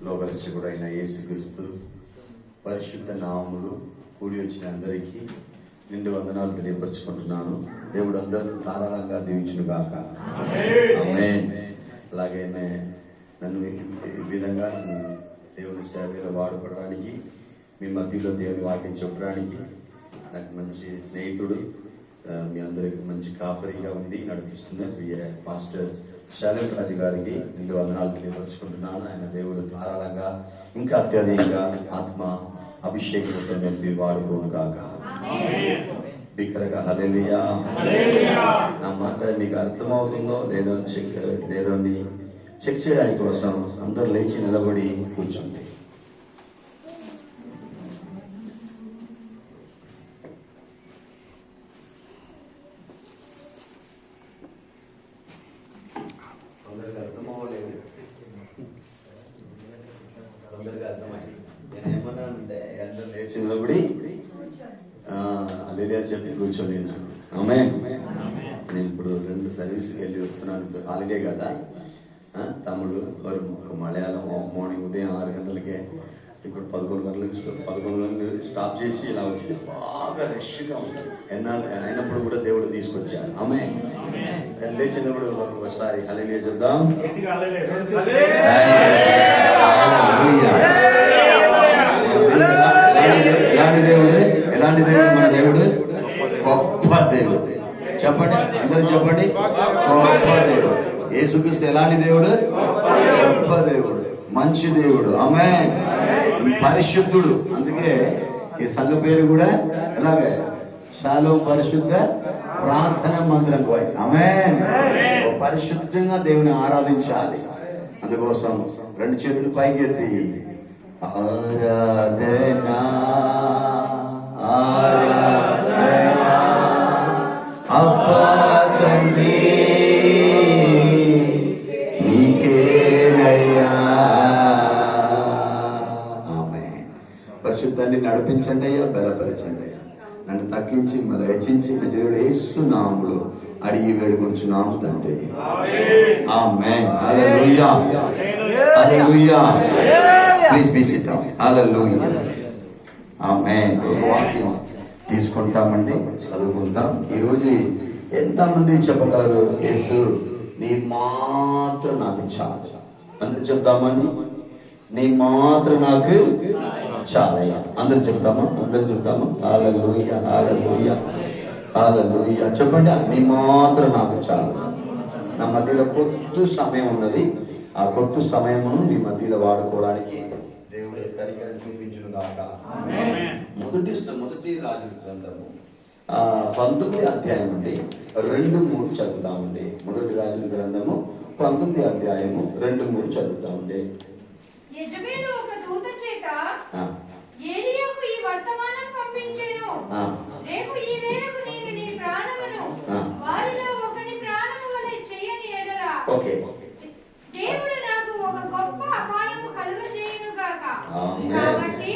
లోకరక్షకుడైన యేసుక్రీస్తు పరిశుద్ధ నామములు కూడి వచ్చిన అందరికీ నిండు వందనాలు తెలియపరుచుకుంటున్నాను. దేవుడు అందరూ ధారాళంగా దీవించును గాక. ఆమేన్. అలాగే నన్ను ఈ విధంగా దేవుని సేవలో వాడుకోవడానికి, మీ మధ్యలో దేవుని వాక్యం చెప్పడానికి నాకు మంచి స్నేహితుడు, మీ అందరికి మంచి కాపరిగా ఉండి నడిపిస్తున్న పాస్టర్ శైలేంద్ర రాజు గారికి నిండు వందనాలు తెలియపరుచుకుంటున్నాను. ఆయన దేవుడు ధారాళంగా ఇంకా అత్యధికంగా ఆత్మ అభిషేకంతో నింపి వాడుకోను కాక. బిక్కరగా హల్లెలూయా. నా మాట మీకు అర్థమవుతుందో లేదో చెక్ చేయడానికి కోసం అందరూ లేచి నిలబడి కూర్చోండి. అందరికి అర్థమవ్వలేదు, అందరికి అర్థమైంది. నేను ఏమన్నానంటే అందరూ లేచి నిలబడి హల్లెలూయా చెప్పి కూర్చొని ఉన్నాను. ఆమేన్. నేను ఇప్పుడు 2 సర్వీస్కి వెళ్ళి వస్తున్నాను, హాలిడే కదా. తమిళ్ ఒక మలయాళం మార్నింగ్ ఉదయం 6 గంటలకే, ఇప్పుడు 11 గంటలకు స్టాప్ చేసి ఇలా వస్తే బాగా రష్గా ఉంటుంది. అయినప్పుడు కూడా దేవుడు తీసుకొచ్చారు. ఆమేన్. లేచినప్పుడు ఒకసారి హల్లెలూయా చెప్దాం. ఎలాంటి దేవుడు మన దేవుడు? గొప్ప దేవుడు. చెప్పండి, అందరూ చెప్పండి, గొప్ప దేవుడు. యేసుక్రీస్తు ఎలాంటి దేవుడు? గొప్ప దేవుడు, మంచి దేవుడు. ఆమేన్. పరిశుద్ధుడు. అందుకే ఈ సంఘ పేరు కూడా ఎలాగే షాలోమ్ పరిశుద్ధ ప్రార్థన మందిరం. ఆమేన్. పరిశుద్ధంగా దేవుని ఆరాధించాలి. అందుకోసం 2 చేతులు పైకి ఎత్తి ఆరాధనా ఆరాధనా అబ్బా తండ్రి నీకేనయ్యా. ఆమేన్. పరిశుద్ధాన్ని నడిపించండి అయ్యా, బలపరచండి అయ్యా. నన్ను తగ్గించి మరి హెచ్చించి దేవుడు యేసు నామములో అడిగి వేడుకొంచున్నాము తండ్రి. Amen. Hallelujah. Hallelujah. Please be sit down. Hallelujah. Amen. వాక్యం తీసుకుంటామండి, చదువుకుంటాం. ఈరోజు ఎంతమంది చెప్పగలరు యేసు నీ మాత్రం నాకు చాలు? అందరూ చెప్తామండి, నీ మాత్రం నాకు చాలయ్యా. అందరూ చెప్తామా? హల్లెలూయా, హల్లెలూయా, హల్లెలూయా. చెప్పండి, నీ మాత్రం నాకు చాలు. నా మధ్యలో కొద్ది సమయం ఉన్నది, ఆ కొద్ది సమయమును మీ మధ్యలో వాడుకోవడానికి దేవుడు కనికరం చూపించును గాక. మొదటి రాజుల గ్రంథము 19వ అధ్యాయం అండి, 2-3 చదువుతామండి. మొదటి రాజుల గ్రంథము 19వ అధ్యాయము 2-3 చదువుతామండి. యెజబెలు ఒక దూత చేత ఏలీయాకు ఈ వర్తమానం పంపించెను. రేపు ఈ వేళకు నీవు నీ ప్రాణమును వారిలో ఒకని ప్రాణము వలె చేయని ఎడల దేవుడు నాకు ఒక గొప్ప అపాయము కలుగజేయును గాక. కాబట్టి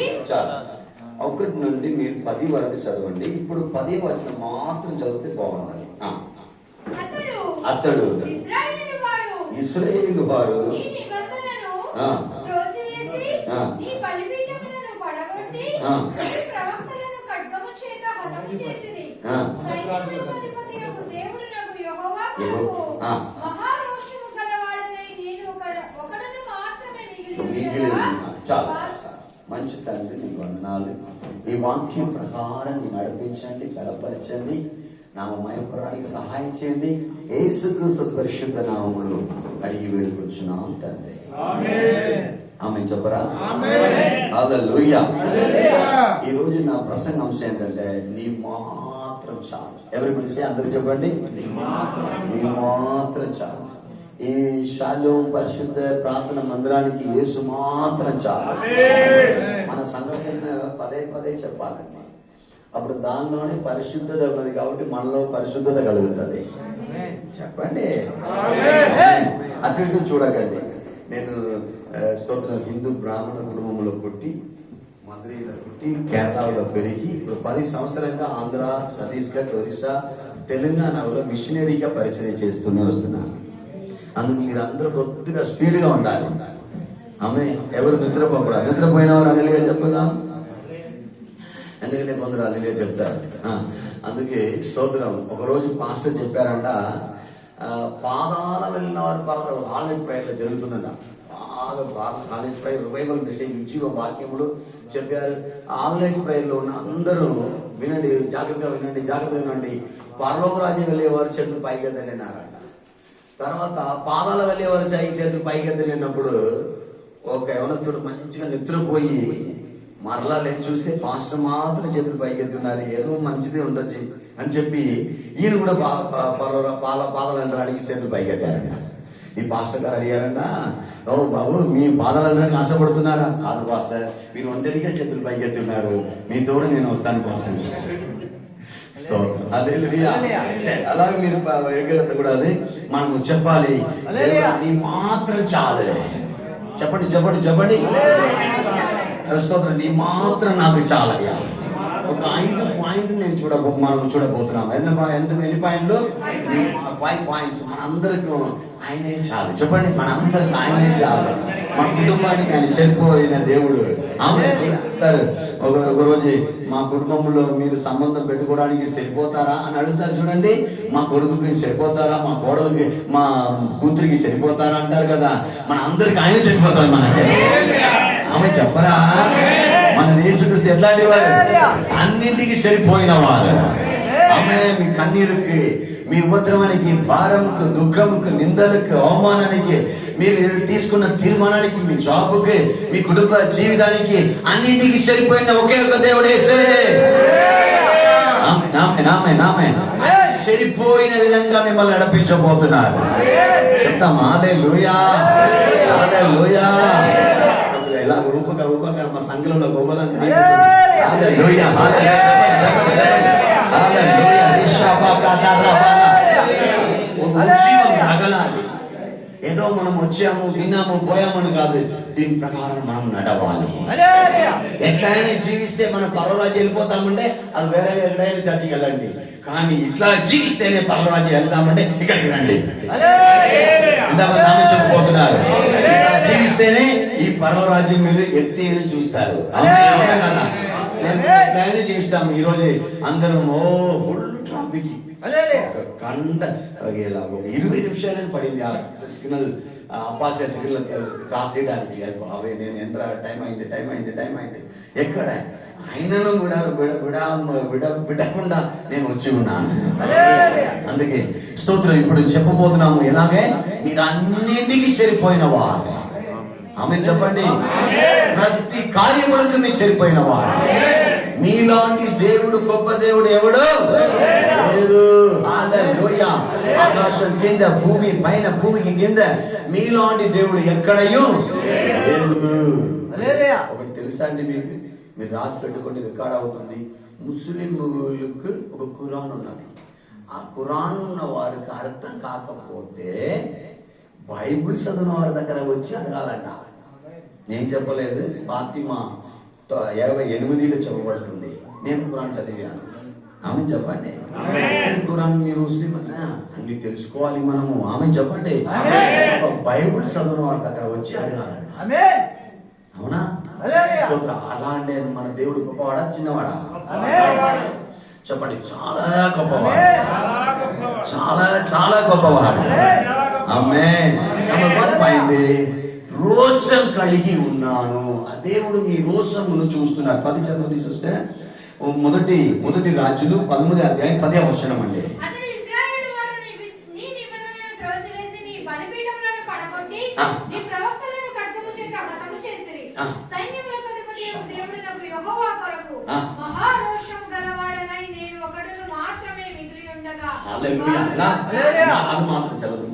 1 నుండి మీరు 10 వరకు చదవండి. ఇప్పుడు 10వ వచనం మాత్రం చదివితే బాగుంటుంది. అతడు ఇశ్రాయేలు వారు నీ నిబంధనను త్రోసివేసి నీ బలిపీఠములను పడగొట్టి నీ ప్రవక్తలను ఖడ్గము చేత హతము చేసిరి. సైన్యములకు అధిపతియగు దేవుడు నాకు యెహోవా కొరకు మహారోషము గలవాడనై నేను ఒకడును మాత్రమే మిగిలి. మంచి తండ్రి, నీకు వందనాలు. ఈ వాక్యం ప్రకారం నీ నడిపించండి, బలపరచండి, నామమయపరానికి సహాయం చేయండి. యేసుక్రీస్తు పరిశుద్ధ నామములో అడిగి వేడుకొచ్చున్నాం తండ్రి. ఆమేన్. చెప్పరా? హల్లెలూయా. ఈ రోజు నా ప్రసంగ అంశం ఏంటంటే నీ మాత్రం చాలు. ఎవరి సే అందరూ చెప్పండి, నీ మాత్రం చాలు. ఈ షాలోమ్ పరిశుద్ధ ప్రార్థన మందిరానికి యేసు మాత్రం చాలు. మన సంఘం పదే చెప్పాలండి. అప్పుడు దానిలోనే పరిశుద్ధత ఉన్నది కాబట్టి మనలో పరిశుద్ధత కలుగుతుంది. చెప్పండి. అటు ఇటు చూడకండి. నేను హిందూ బ్రాహ్మణ కుటుంబంలో పుట్టి, మధురైలో పుట్టి, కేరళలో పెరిగి ఇప్పుడు 10 సంవత్సరాలుగా ఆంధ్ర, ఛత్తీస్గఢ్, ఒరిస్సా, తెలంగాణలో మిషనరీగా పరిచయం చేస్తూనే వస్తున్నాను. అందుకు మీరు అందరూ కొద్దిగా స్పీడ్గా ఉండాలి. ఆమె ఎవరు నిద్రపోకూడదు. నిద్రపోయిన వారు హల్లెలూయా చెప్పుదాం. ఎందుకంటే కొందరు హల్లెలూయా చెప్తారు. అందుకే స్తోత్రం. ఒకరోజు పాస్టర్ చెప్పారంట, పాదాల వెళ్ళిన వారు పర్వాలేదు, ఆన్లైన్ ప్రేయర్లో జరుగుతుందంట. బాగా ఆన్లైన్ ప్రేయర్ రివైవల్ మెసేజ్ ఇచ్చి వాక్యములు చెప్పారు. ఆన్లైన్ ప్రేయర్లో ఉన్న అందరూ వినండి, జాగ్రత్తగా వినండి. పరలోక రాజ్యం వెళ్ళేవారు చేతులు పైకెత్తలేనారంట. తర్వాత పాదాల వెళ్ళేవారు చేతులు పైకెత్తలేనప్పుడు ఒక యవనస్తుడు మంచిగా నిద్రపోయి మరలా లేచి చూస్తే పాస్టర్ మాత్రం చేతులు పైకెత్తున్నారు. ఏదో మంచిదే ఉండొచ్చు అని చెప్పి ఈయన కూడా పాదాలు వెళ్ళడానికి చేతులు పైకెత్తారంట. ఈ పాస్టర్ గారు అడిగారంట, ఓ బాబు మీ పాదాలు వెళ్ళడానికి ఆశపడుతున్నారా? కాదు పాస్టర్, మీరు ఒంటరిగా చేతులు పైకెత్తున్నారు, మీతో నేను వస్తాను పాస్టర్. అలాగే మీరు ఎగ్గత కూడా అది మనము చెప్పాలి. నీ మాత్రం చాలు. చెప్పండి స్తోత్రం. నీ మాత్రం నాకు చాలయ్యా. ఒక 5 పాయింట్లు మనం చూడబోతున్నాం. ఎన్ని పాయింట్లు? 5 పాయింట్స్. మనందరికి ఆయనే చాలు. చెప్పండి, మనందరికి ఆయనే చాలు. మన కుటుంబానికి ఆయన సరిపోయిన దేవుడు. ఆమె చెప్తారు, ఒకరోజు మా కుటుంబంలో మీరు సంబంధం పెట్టుకోవడానికి సరిపోతారా అని అడుగుతారు. చూడండి, మా కొడుకుకి సరిపోతారా, మా కోడలికి, మా కూతురికి సరిపోతారా అంటారు కదా. మన అందరికి ఆయన సరిపోతారు. మనకి ఆమె చెప్పరా? మన యేసుక్రీస్తు ఎట్లాంటి వారు? అన్నింటికి సరిపోయిన వారు. ఆమె మీ కన్నీరుకి, మీ ఉపద్రవానికి, భారంకు, దుఃఖముకు, నిందలకు, అవమానానికి, మీరు తీసుకున్న తీర్మానానికి, మీ జాబుకి, మీ కుటుంబ జీవితానికి అన్నింటికి సరిపోయిన ఒకే ఒక దేవుడు యేసే. సరిపోయిన విధంగా మిమ్మల్ని నడిపించబోతున్నారు. చెప్తామా హల్లెలూయా. ఇలా రూపంగా మా సంఘంలో గొప్పలంగా ఏదో మనం వచ్చాము, విన్నాము, పోయామని కాదు. దీని ప్రకారం మనం నడవాలి. ఎట్లయినా జీవిస్తే మనం పరలోరాజ్యం వెళ్ళిపోతామంటే అది వేరే ఎక్కడైనా చర్చికి వెళ్ళండి. కానీ ఇట్లా జీవిస్తేనే పరలోరాజ్యం వెళ్తామంటే ఇక్కడికి రండి. ఇంతమంది ఆమె చెప్పబోతున్నారు, ఇట్లా జీవిస్తేనే ఈ పరలోరాజ్యం మీరు ఎత్తి అని చూస్తారు. కదా ఎట్లయినా జీవిస్తాము. ఈరోజు అందరం ఫుల్ ట్రాఫిక్ కండ 20 నిమిషాలని పడింది ఆ సిగ్నల్, అప్పాల్సిన సిగ్నల్ క్రాస్ చేయడానికి. అవే నేను ఎంటర్ టైం అయింది. ఎక్కడ ఆయనను కూడా విడకుండా నేను వచ్చి ఉన్నాను. అందుకే స్తోత్రం. ఇప్పుడు చెప్పబోతున్నాము ఎలాగే మీరు అన్నింటికి సరిపోయిన వారు. ఆమె చెప్పండి, ప్రతి కార్యములకు మీరు సరిపోయిన వారు. మీలాంటి దేవుడు, గొప్ప దేవుడు ఎవడు లేదు. హల్లెలూయా. ఆకాశం కింద, భూమి పైన, భూమికి కింద మీలాంటి దేవుడు ఎక్కడయూ లేదు. ఒకటి తెలుసా అండి మీకు? మీరు రాసి పెట్టుకొని రికార్డ్ అవుతుంది. ముస్లింలకు ఒక ఖురాన్ ఉన్నది. ఆ ఖురాన్ ఉన్న వారికి అర్థం కాకపోతే బైబిల్ చదివిన వారి దగ్గర వచ్చి అడగాలంట. నేను చెప్పలేదు, ఫాతిమా 58లో చెప్పబడుతుంది. నేను ఖురాన్ చదివాను. ఆమె చెప్పండి. ఖురాన్ మీరు ముస్లిం అన్ని తెలుసుకోవాలి మనము. ఆమె చెప్పండి. బైబిల్ చదివిన వారి దగ్గర వచ్చి అడగాలంట. అవునా? అలాంటి మన దేవుడు గొప్పవాడా చిన్నవాడా? చెప్పండి. చాలా గొప్పవాడు, చాలా గొప్పవాడు. ఆమేన్. రోషం కలిగి ఉన్నాను. ఆ దేవుడు మీ రోషమును చూస్తున్నారు. 10 చదవండి సిస్టర్. మొదటి రాజులు 13వ అధ్యాయం 10వ వచనం అండి. అది మాత్రం చదవదు.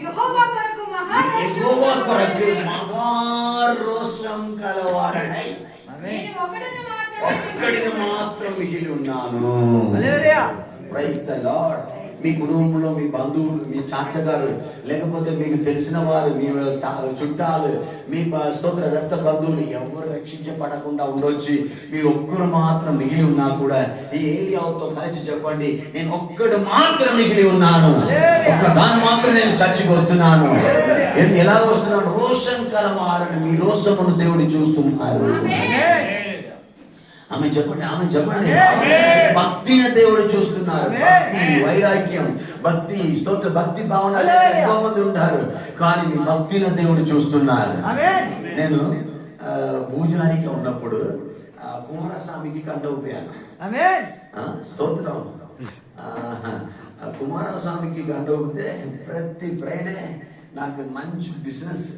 యెహోవా కొరకు మహారోషం కలవాడనై ఒక్కడిని మాత్రం మిగిలి ఉన్నాను. Praise the lord. మీ కుటుంబంలో మీ బంధువులు, మీ చాచగారు, లేకపోతే మీకు తెలిసిన వారు, మీ చుట్టాలు, మీ స్తోత్ర రక్త బంధువులు ఎవరు రక్షించబడకుండా ఉండొచ్చి మీరు ఒక్కరు మాత్రం మిగిలి ఉన్నా కూడా ఈ ఏలియాతో కలిసి చెప్పండి, నేను ఒక్కడు మాత్రం మిగిలి ఉన్నాను, ఒక్కదాని మాత్రం నేను చర్చికి వస్తున్నాను. ఎలా వస్తున్నాను? రోషం కలవారని మీ రోషమును దేవుడు చూస్తున్నారు. ఆమె చెప్పండి, ఆమె చెప్పండి. భక్తిని దేవుడు చూస్తున్నారు. భక్తి, వైరాగ్యం, భక్తి, స్తోత్ర భక్తి భావన ఎంతో మంది ఉంటారు, కానీ మీ భక్తిని దేవుడు చూస్తున్నారు. నేను పూజారికి ఉన్నప్పుడు కుమారస్వామికి కంట ఊపాను. స్తోత్రం. కుమారస్వామికి కంట ఊపితే ప్రతి ఫ్రైడే నాకు మంచి బిజినెస్.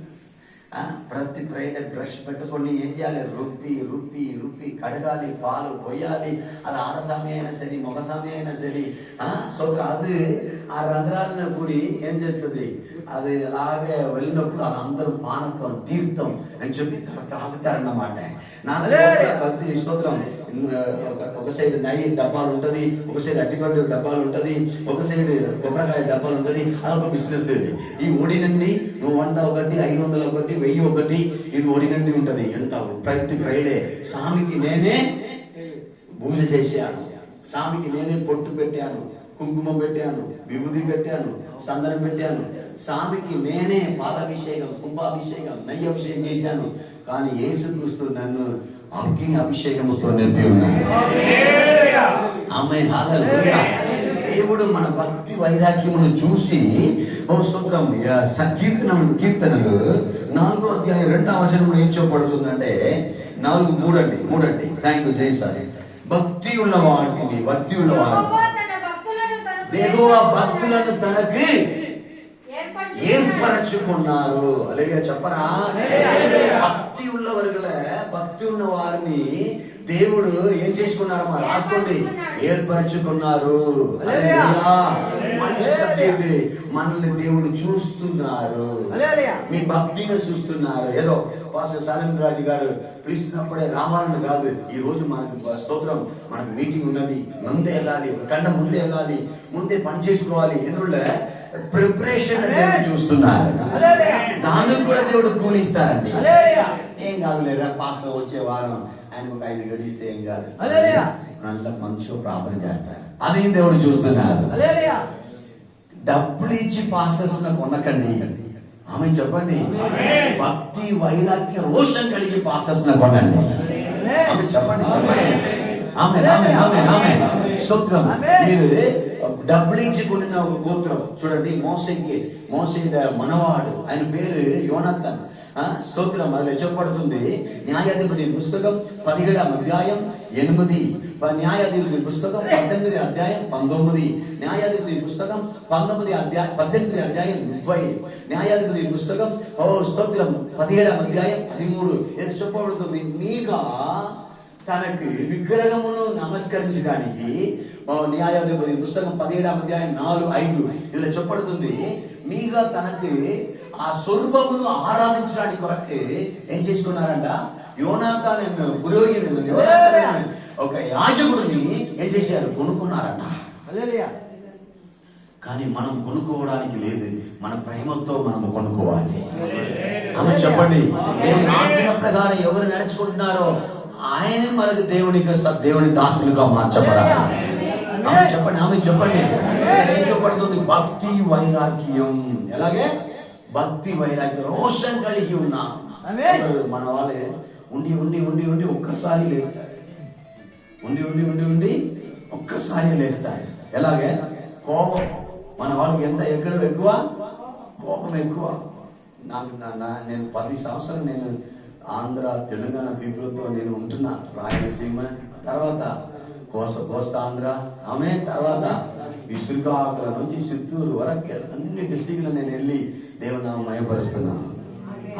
ప్రతి ఫ్రైడే బ్రష్ పెట్టుకొని ఏం చేయాలి? రుప్పి రుప్పి రుప్పి కడగాలి, పాలు పోయాలి. అది ఆడసామి అయినా సరే, మగసామి అయినా సరే. సో అది ఆ రంధ్రాలను కూడి ఏం చేస్తుంది, అది అలాగే వెళ్ళినప్పుడు వాళ్ళందరూ పానకం, తీర్థం అని చెప్పి త్రాగుతారన్నమాట. నాకు భక్తి స్తోత్రం. ఒక సైడ్ నెయ్యి డబ్బాలు ఉంటుంది, ఒక సైడ్ అట్టిపండు డబ్బాలు ఉంటుంది, ఒక సైడ్ కొబ్బరికాయ డబ్బాలు ఉంటుంది. అదొక బిజినెస్. ఈ ఒడి నుండి నువ్వు 100 ఒకటి, 500 ఒకటి, 1000 ఒకటి, ఇది ఒడి నుండి ఉంటుంది. ఎంత ప్రతి ఫ్రైడే స్వామికి నేనే పూజ చేశాను, స్వామికి నేనే పొట్టు పెట్టాను, కుంకుమ పెట్టాను, విభూది పెట్టాను, సందనం పెట్టాను. స్వామికి నేనే పాలాభిషేకం, కుంభాభిషేకం, నెయ్యి అభిషేకం చేశాను. కానీ యేసుక్రీస్తు నన్ను అగ్ని అభిషేకముతో నింపి ఉన్నాడు. ఆమేన్, హల్లెలూయా. దేవుడు మన భక్తి వైరాగ్యమును చూసి స్తోత్రం. కీర్తనలు 4వ అధ్యాయం 2వ వచనంలో ఏం చెప్పబడుతుందంటే 4:3 అండి. Thank you Jayasari. భక్తి ఉన్న వాటిని, భక్తి ఉన్న వారు యెహోవా భక్తులను తనకి ఏర్పరచుకున్నారు. అలాగే చెప్పరా? భక్తి ఉన్న వర్గలే, భక్తి ఉన్న వారిని దేవుడు ఏం చేసుకున్నారమ్మా? రాసుకోండి, ఏర్పరచుకున్నారు. మంచి సబ్జెక్ట్. మనల్ని దేవుడు చూస్తున్నారు, మీ భక్తిని చూస్తున్నారు. ఏదో పాస్టర్ సాలిం రాజు గారు పిలిచినప్పుడే రావాలని కాదు. ఈ రోజు మనకు స్తోత్రం, మనకు మీటింగ్ ఉన్నది, ముందే వెళ్ళాలి, ఒక గంట ముందే వెళ్ళాలి, ముందే పని చేసుకోవాలి. ఎందుకంటే ప్రిపరేషన్ దేవుడు చూస్తున్నారు. దానికి కూడా దేవుడు కూలిస్తారండి. ఏం కాదు లేదా, పాస్టర్ వచ్చే వారం ఆయన ఒక 5 గడిస్తే ఏం కాదు, నల్ల మంచిగా ప్రార్థన చేస్తారు. అది దేవుడు చూస్తున్నారు. డబ్బులు ఇచ్చి పాస్టర్స్ కొనకండి. ఆమె చెప్పండి, భక్తి వైరాగ్య రోషం కలిగి పాస్టర్స్ కొనండి. ఆమె చెప్పండి, చెప్పండి. ఆమె ఆమె ఆమె ఆమె స్తోత్రం. మీరు డబ్బులు ఇచ్చి కొనిన ఒక గోత్రం చూడండి. మోసే మనవాడు, ఆయన పేరు యోనతాన్. స్తోత్రం. అది చెప్పబడుతుంది న్యాయాధిపతి పుస్తకం 17వ అధ్యాయం 8, న్యాయాధిపతి పుస్తకం 18వ అధ్యాయం 19, న్యాయాధిపతి పుస్తకం 18వ అధ్యాయం 30, న్యాయాధిపతి పుస్తకం స్తోత్రం 17వ అధ్యాయం 13. ఇది చెప్పబడుతుంది. మీకా తనకి విగ్రహమును నమస్కరించడానికి న్యాయాధిపతి పుస్తకం 17వ అధ్యాయం 4, 5 ఇలా చెప్పబడుతుంది. మీగా తనకి ఆ స్వరూపమును ఆరాధించడానికి కొరకే ఏం చేసుకున్నారంట? యోనాతాన్ పురోహితుడు, ఒక యాజకుడిని ఏం చేశారు? కొనుక్కున్నారంట. కానీ మనం కొనుక్కోవడానికి లేదు, మన ప్రేమతో మనం కొనుక్కోవాలి. ఆమె చెప్పండి. దేవుని ఆజ్ఞ ప్రకారం ఎవరు నడుచుకుంటున్నారో ఆయన మనకు దేవుని దాసులుగా మార్చబడాలి. ఆమె చెప్పండి, ఆమె చెప్పండి. ఏం చెప్పబడుతుంది? భక్తి వైరాగ్యం. ఎలాగే? భక్తి వైరాగ్యం, రోషం కలిగి ఉన్నా. మన వాళ్ళే ఉండి ఉండి ఉండి ఉండి ఒక్కసారి లేస్తారు, ఉండి ఉండి ఉండి ఉండి ఒక్కసారి లేస్తారు. ఎలాగే? కోపం. మన వాళ్ళకి ఎక్కడ ఎక్కువ? కోపం ఎక్కువ. నేను 10 సంవత్సరాలు నేను ఆంధ్ర తెలంగాణ పీపుల్తో నేను ఉంటున్నా. రాయలసీమ తర్వాత కోస్తాంధ్ర, ఆమె తర్వాత ఈ శ్రీకాకుళం నుంచి చిత్తూరు వరకు అన్ని డిస్ట్రిక్ట్లో నేను వెళ్ళి దేవుని మయపరుస్తున్నాను.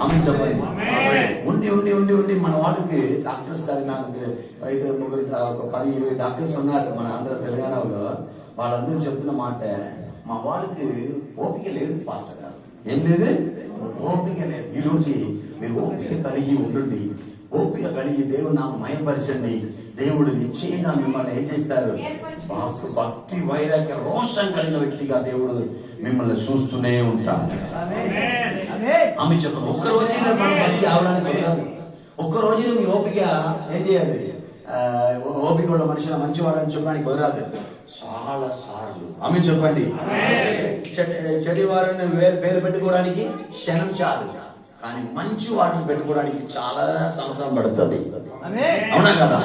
ఆమె చెప్పండి. ఉండి ఉండి ఉండి ఉండి మన వాళ్ళకి డాక్టర్స్ గారి నాకు 10-20 డాక్టర్స్ ఉన్నారు మన ఆంధ్ర తెలంగాణలో. వాళ్ళందరూ చెప్తున్న మాట, మా వాళ్ళకి ఓపిక లేదు పాస్టర్ గారు. ఏం లేదు? ఓపిక లేదు. ఈరోజు మీరు ఓపిక కలిగి ఉండండి, ఓపిక కలిగి దేవుని నామం మయపరచండి. దేవుడు నిశ్చయంగా మిమ్మల్ని ఏం చేస్తారు? భక్తి వైరాగ్య రోషం కలిగిన వ్యక్తిగా దేవుడు మిమ్మల్ని చూస్తూనే ఉంటాడు. ఆమె చెప్పండి, ఒక్క రోజు మన భక్తి అవడానికి రాదు. ఒక్క రోజు మీ ఓపిక ఏం చేయాలి? ఓపిక ఉన్న మనిషిని మంచివాడని చెప్పడానికి కుదరాదు. చాలా సార్లు ఆమె చెప్పండి, చెడివారిని పేరు పెట్టుకోవడానికి క్షణం చాలు, కానీ మంచి వాటిని పెట్టుకోవడానికి చాలా సంవత్సరం పడుతుంది. అవునా కదా?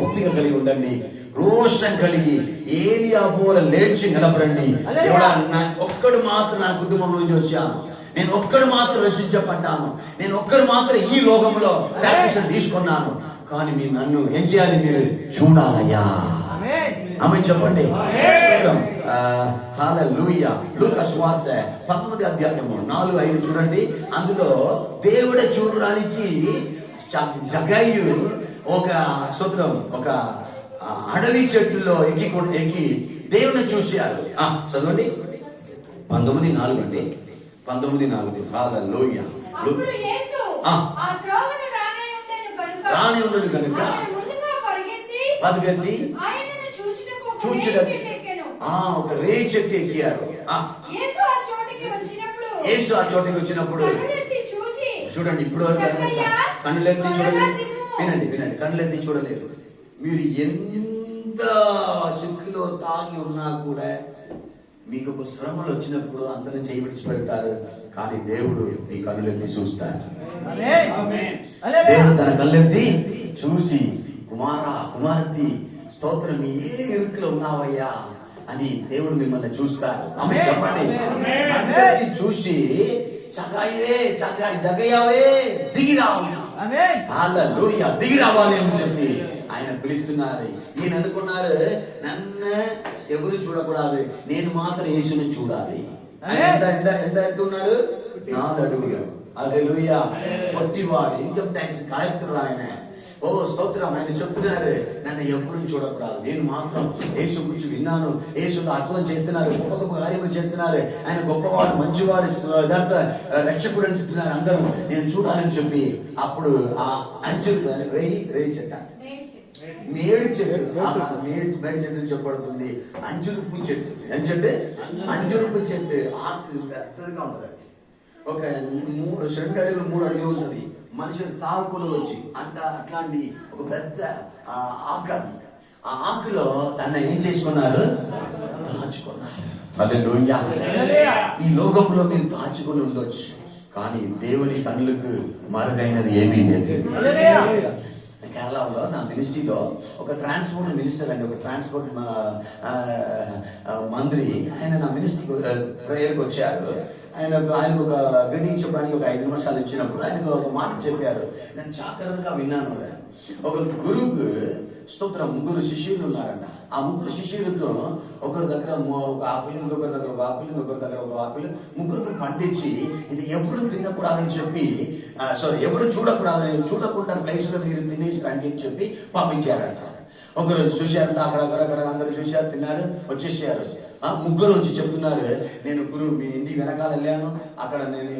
ఓపిక కలిగి ఉండండి, రోషం కలిగి ఏలియా పోల లేచి నిలబడండి. ఒక్కడు మాత్రం నా కుటుంబం నుంచి వచ్చాను, నేను ఒక్కడు మాత్రం రక్షించబడ్డాను, నేను ఒక్కడు మాత్రం ఈ లోకంలో బ్యాప్టిజం తీసుకున్నాను, కానీ మీరు నన్ను ఏం చేయాలి? మీరు చూడాలయ్యా. ఆమె చెప్పండి. హల్లెలూయా. లూకా సువార్త 19వ అధ్యాయము 4-5 చూడండి. అందులో దేవుడే చూడడానికి జగ్గయ్య ఒక సూత్రం ఒక అడవి చెట్టులో ఎక్కి దేవుని చూశారు. చదవండి 19:4 అండి. 19:4. హల్లెలూయా. రాని ఉండడు కనుక పరిగెత్తి ఒక రేయి చెట్టు ఎక్కారు. యేసు ఆ చోటికి వచ్చినప్పుడు చూడండి, ఇప్పుడు కన్నులెత్తి చూడలేదు. వినండి, కన్నులెత్తి చూడలేదు. మీరు ఎంత చిక్కులో తాగి ఉన్నా కూడా మీకు ఒక శ్రమలు వచ్చినప్పుడు అందరూ చేయి విడిచిపెడతారు, కానీ దేవుడు మీ కన్నులెత్తి చూస్తారు. దేవుడు తన కళ్ళెత్తి చూసి, కుమార్తె స్తోత్రం, ఏ ఇరుకులో ఉన్నావయ్యా అని దేవుడు మిమ్మల్ని చూస్తారు. ఆమె చెప్పండి. చూసి జగయ్యావే దిగిరావు, హల్లెలూయా, దిగి రావాలి అని చెప్పి ఆయన పిలుస్తున్నారు. ఈయన అనుకున్నారు, నన్ను ఎవరు చూడకూడదు, నేను మాత్రం యేసుని చూడాలి. ఎంత ఎత్తున్నారు? 4 అడుగులు. హల్లెలూయా. పొట్టివాడు, ఇన్కమ్ ట్యాక్స్ కలెక్టర్ ఆయన. ఓ స్తోత్రం. ఆయన చెప్తున్నారు, నన్ను ఎవరు చూడకూడదు, నేను మాత్రం యేసు గురించి విన్నాను, యేసు అద్భుతం చేస్తున్నారు, గొప్ప గొప్ప కార్యములు చేస్తున్నారు, ఆయన గొప్పవాడు, మంచివాడు, యథార్థ రక్షకుడు అని చెప్తున్నారు అందరూ, నేను చూడాలని చెప్పి అప్పుడు ఆ అంజూరు రేయి చెట్ట, మేడి చెట్టు, మేడి చెట్టు చెప్పబడుతుంది. అంజురుపు చెట్టు. ఏం చెట్టు? అంజురుపు చెట్టు. ఆకు పెద్దదిగా ఉంటుందండి, ఒక 2 అడుగులు 3 అడుగులు ఉంటుంది. మనుషులు తాకులు వచ్చి అట్లాంటి ఒక పెద్ద ఆకు. ఆ ఆకులో తన ఏం చేసుకున్నారు? దాచుకున్నారు. హల్లెలూయా. ఈ లోకంలో మీరు దాచుకుని ఉండొచ్చు, కానీ దేవుని కన్నులకు మరుగైనది ఏమీ లేదు. కేరళలో నా మినిస్ట్రీలో ఒక ట్రాన్స్పోర్ట్ మినిస్టర్ అండి, ఒక ట్రాన్స్పోర్ట్ మంత్రి, ఆయన నా మినిస్ట్రీ ప్రేయర్కి వచ్చారు. ఆయనకు ఒక గ్రీటింగ్ చెప్పడానికి ఒక 5 నిమిషాలు ఇచ్చినప్పుడు ఆయనకు ఒక మాట చెప్పారు. నేను జాగ్రత్తగా విన్నాను. ఒక గురువుకు స్తోత్రం 3 శిష్యులు ఉన్నారంట. ఆ 3 శిష్యులతో ఒకరి దగ్గర ఒక ఆపిల్, ఇంకొకరి దగ్గర ఒక ఆపిల్, ఇంకొకరి దగ్గర ఒక ఆపిల్, ముగ్గురు పండించి ఇది ఎవరు తినకూడదని చెప్పి, ఎవరు చూడకుండా ప్లేస్ లో మీరు తినేసి రండి అని చెప్పి పంపించారంట. ఒకరు చూశారంట, అక్కడ అందరూ చూశారు, తిన్నారు, వచ్చేసారు. ముగ్గురు వచ్చి చెప్తున్నారు, నేను గురువు మీ ఇంటికి వెనకాల వెళ్ళాను, అక్కడ నేను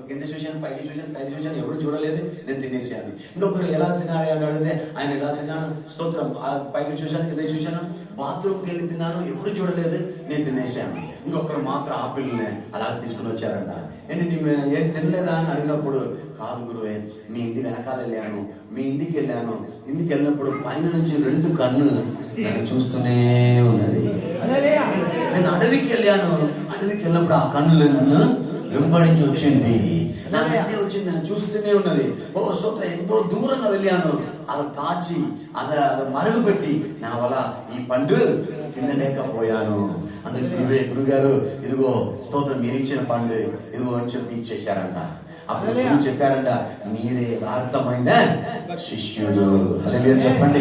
కింద చూశాను, పైకి చూశాను, సైడ్ చూశాను, ఎవరు చూడలేదు, నేను తినేసాను. ఇంకొకరు ఎలా తినాలి అని అడిగితే ఆయన ఎలా తిన్నాను, స్తోత్రం, పైకి చూశాను, కింద చూశాను, బాత్రూమ్కి వెళ్ళి తిన్నాను, ఎవరు చూడలేదు, నేను తినేసాను. ఇంకొకరు మాత్రం ఆపిల్ని అలా తీసుకుని వచ్చారంట. ఏంటి ఏం తినలేదా అని అడిగినప్పుడు, కాదు గురువే, మీ ఇంటి వెనకాల వెళ్ళాను, మీ ఇంటికి వెళ్ళాను, ఇంటికి వెళ్ళినప్పుడు పైన నుంచి 2 కన్ను నన్ను చూస్తూనే ఉన్నది. నేను అడవికి వెళ్ళినప్పుడు ఆ కన్నులు నన్ను వెంబడించి వచ్చింది, నా వెంటే వచ్చింది, నన్ను చూస్తూనే ఉన్నది. ఓ స్తోత్రం, ఎంతో దూరంగా వెళ్ళాను, అలా దాచి అలా మరుగు పెట్టి నా వల్ల ఈ పండు తినలేకపోయాను. అందుకే గురుగారు ఇదిగో స్తోత్రం, మీరు ఇచ్చిన పండు ఇదిగో అని చెప్పి ఇచ్చేశారంట. అప్పుడు చెప్పారంట, మీరే అర్థమైన శిష్యుడు. హల్లెలూయా చెప్పండి.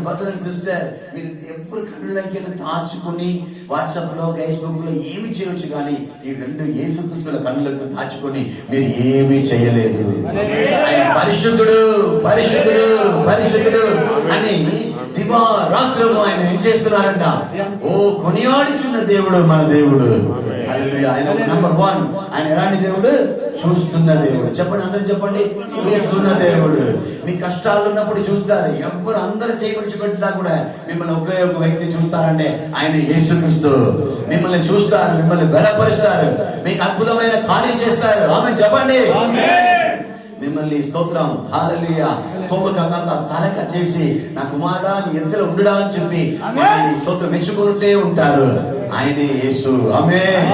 బ్రదర్ అండ్ సిస్టర్, మీరు ఎప్పుడు కన్నులకి దాచుకుని వాట్సాప్ లో, ఫేస్బుక్ లో ఏమి చేయొచ్చు, కానీ ఈ 2 యేసుక్రీస్తుల కన్నులకు దాచుకుని మీరు ఏమీ చేయలేదు. ఆయన పరిశుద్ధుడు పరిశుద్ధుడు పరిశుద్ధుడు అని దివారాత్రము ఆయన ఏం చేస్తున్నారంట? ఓ కొనియాడుచున్న దేవుడు మన దేవుడు. హల్లెలూయా. ఆయన నంబర్ 1. ఆయన ఎలాంటి దేవుడు? చూస్తున్న దేవుడు. చెప్పండి, అందరూ చెప్పండి, చూస్తున్న దేవుడు. మీ కష్టాలు ఉన్నప్పుడు చూస్తారు. ఎవరు అందరూ చేకూర్చిపెట్టినా కూడా మిమ్మల్ని ఒకే ఒక వ్యక్తి చూస్తారంటే ఆయన యేసుక్రీస్తు. మిమ్మల్ని చూస్తారు, మిమ్మల్ని బలపరుస్తారు, మీకు అద్భుతమైన కార్యం చేస్తారు. ఆమేన్ చెప్పండి. మిమ్మల్ని స్తోత్రం హల్లెలూయా తోకగా తలక చేసి నా కుమారుడా నీ ఎద్దరు ఉండడా అని చెప్పి స్తోత్రం మెచ్చుకుంటూ ఉంటారు. ఆయనే యేసు. ఆమేన్.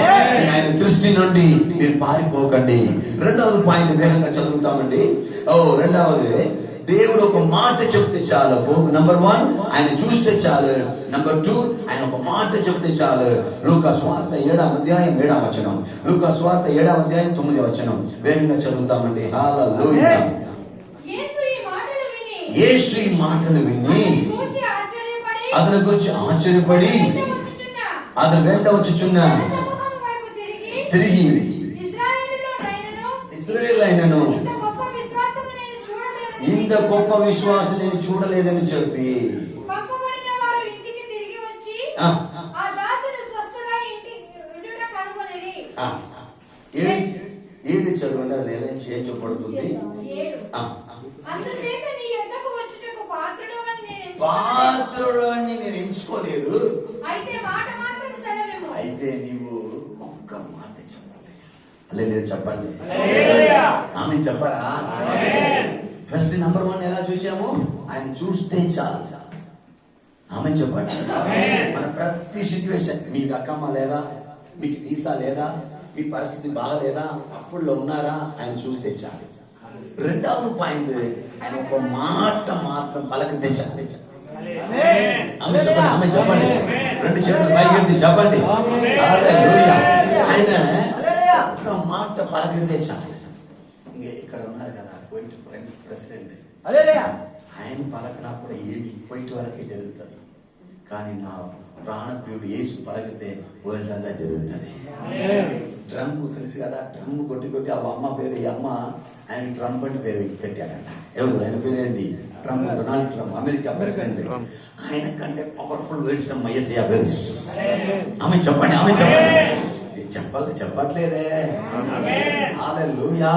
ఆయన దృష్టి నుండి మీరు పారిపోకండి. రెండవది పాయింట్ వేగంగా చదువుతామండి. రెండవది, దేవుడు ఒక మాట చెప్తే చాలు. నంబర్ 1 ఆయన చూస్తే చాలు. నంబర్ 2 ఆయన ఒక మాట చెప్తే చాలు. లూకా సువార్త 7వ అధ్యాయం 7వ వచనం. లూకా సువార్త 7వ అధ్యాయం 9వ వచనం. వేగంగా చదువుతామండి. హల్లెలూయా. యేసు ఈ మాటలు విని అతని గురించి ఆశ్చర్యపడి అతని వెంట వచ్చుచున్న తిరిగి ఇశ్రాయేలీయులను ఇంత గొప్ప విశ్వాసం నేను చూడలేదని చెప్పి ఏంటి చదవండి. అది ఏం చెప్పబడుతుంది? పాత్రుడు అని నేను ఎంచుకోలేదు. అయితే నీవు ఒక్క మాట చెప్పాలి. అలా చెప్పండి. ఆమె చెప్పరా? ఫస్ట్ నంబర్ 1 ఎలా చూసాము? ఆయన చూస్తే చాలు. ఆమె చెప్పండి. మన ప్రతి సిచ్యువేషన్, మీకు అక్కమ్మ లేదా, మీకు వీసా లేదా, మీ పరిస్థితి బాగలేదా, అప్పుల్లో ఉన్నారా, ఆయన చూస్తే చాలు. రెండవ పాయింట్, ఆయన ఒక మాట మాత్రం పలకితే చాలు. ఆమె చెప్పండి. రెండు చేతులు పైకెత్తి చెప్పండి. ఆయన ఒక మాట పలకితే చాలు. ఇంకా ఇక్కడ ఉన్నారు కదా ప్రెసిడెంట్, ఆయన పలకనప్పుడు ఏమి పోయిట్ వరకే జరుగుతుంది. కానీ నా ప్రాణప్రియుడు యేసు పలకితే వరల్డ్ అంతా జరుగుతుంది. డ్రమ్ తెలుసు కదా, డ్రమ్ కొట్టి కొట్టి ఆ అమ్మ పేరు, ఈ అమ్మ ఆయన ట్రంప్ అని పేరు పెట్టారంట. ఎవరు? ఆయన పేరు ఏంటి? Trump, Donald Trump, America president. ఆయన కంటే పవర్ఫుల్ వర్డ్స్ యేసయ్య వర్డ్స్. ఆమె చెప్పండి, ఆమె చెప్పండి. చెప్పట్లేదే. హల్లెలూయా.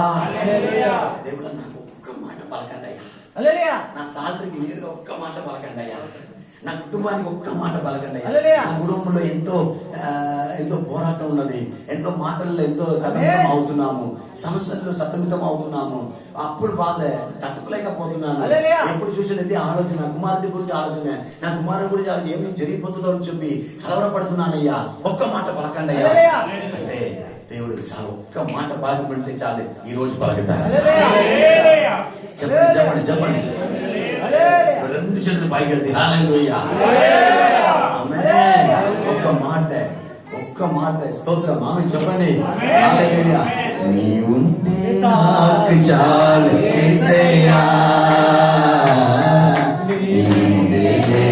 దేవుడా నాకు ఒక్క మాట పలకండి అయ్యా. నా సాలరీకి నేరుగా ఒక్క మాట పలకండి అయ్యా. నా కుటుంబానికి ఒక్క మాట పలకండి అయ్యా. నా కుటుంబంలో ఎంతో పోరాటం ఉన్నది. ఎంతో మాటల్లో ఎంతో సతమితం అవుతున్నాము, సమస్యల్లో సతమితం అవుతున్నాము. అప్పుడు బాధ తట్టుకోలేకపోతున్నాను. ఎప్పుడు చూసినది ఆలోచన, నా కుమారుడి గురించి ఆలోచన, నా కుమారుడి గురించి ఆలోచన, ఏమి జరిగిపోతుందో అని చెప్పి కలవరపడుతున్నానయ్యా. ఒక్క మాట పలకండి అయ్యా అంటే దేవుడు చాలు. ఒక్క మాట పలకమంటే చాలు. ఈ రోజు పలకుతారు. చెప్పండి చెప్పండి చెప్పండి. రెండు చేతులు పైకెత్తి హల్లెలూయా. ఆమేన్. ఒక్క మాట స్తోత్రం. ఆమె చెప్పండి. హల్లెలూయా. నీ ఉంటే నాకు చాలు యేసయ్యా, నీవే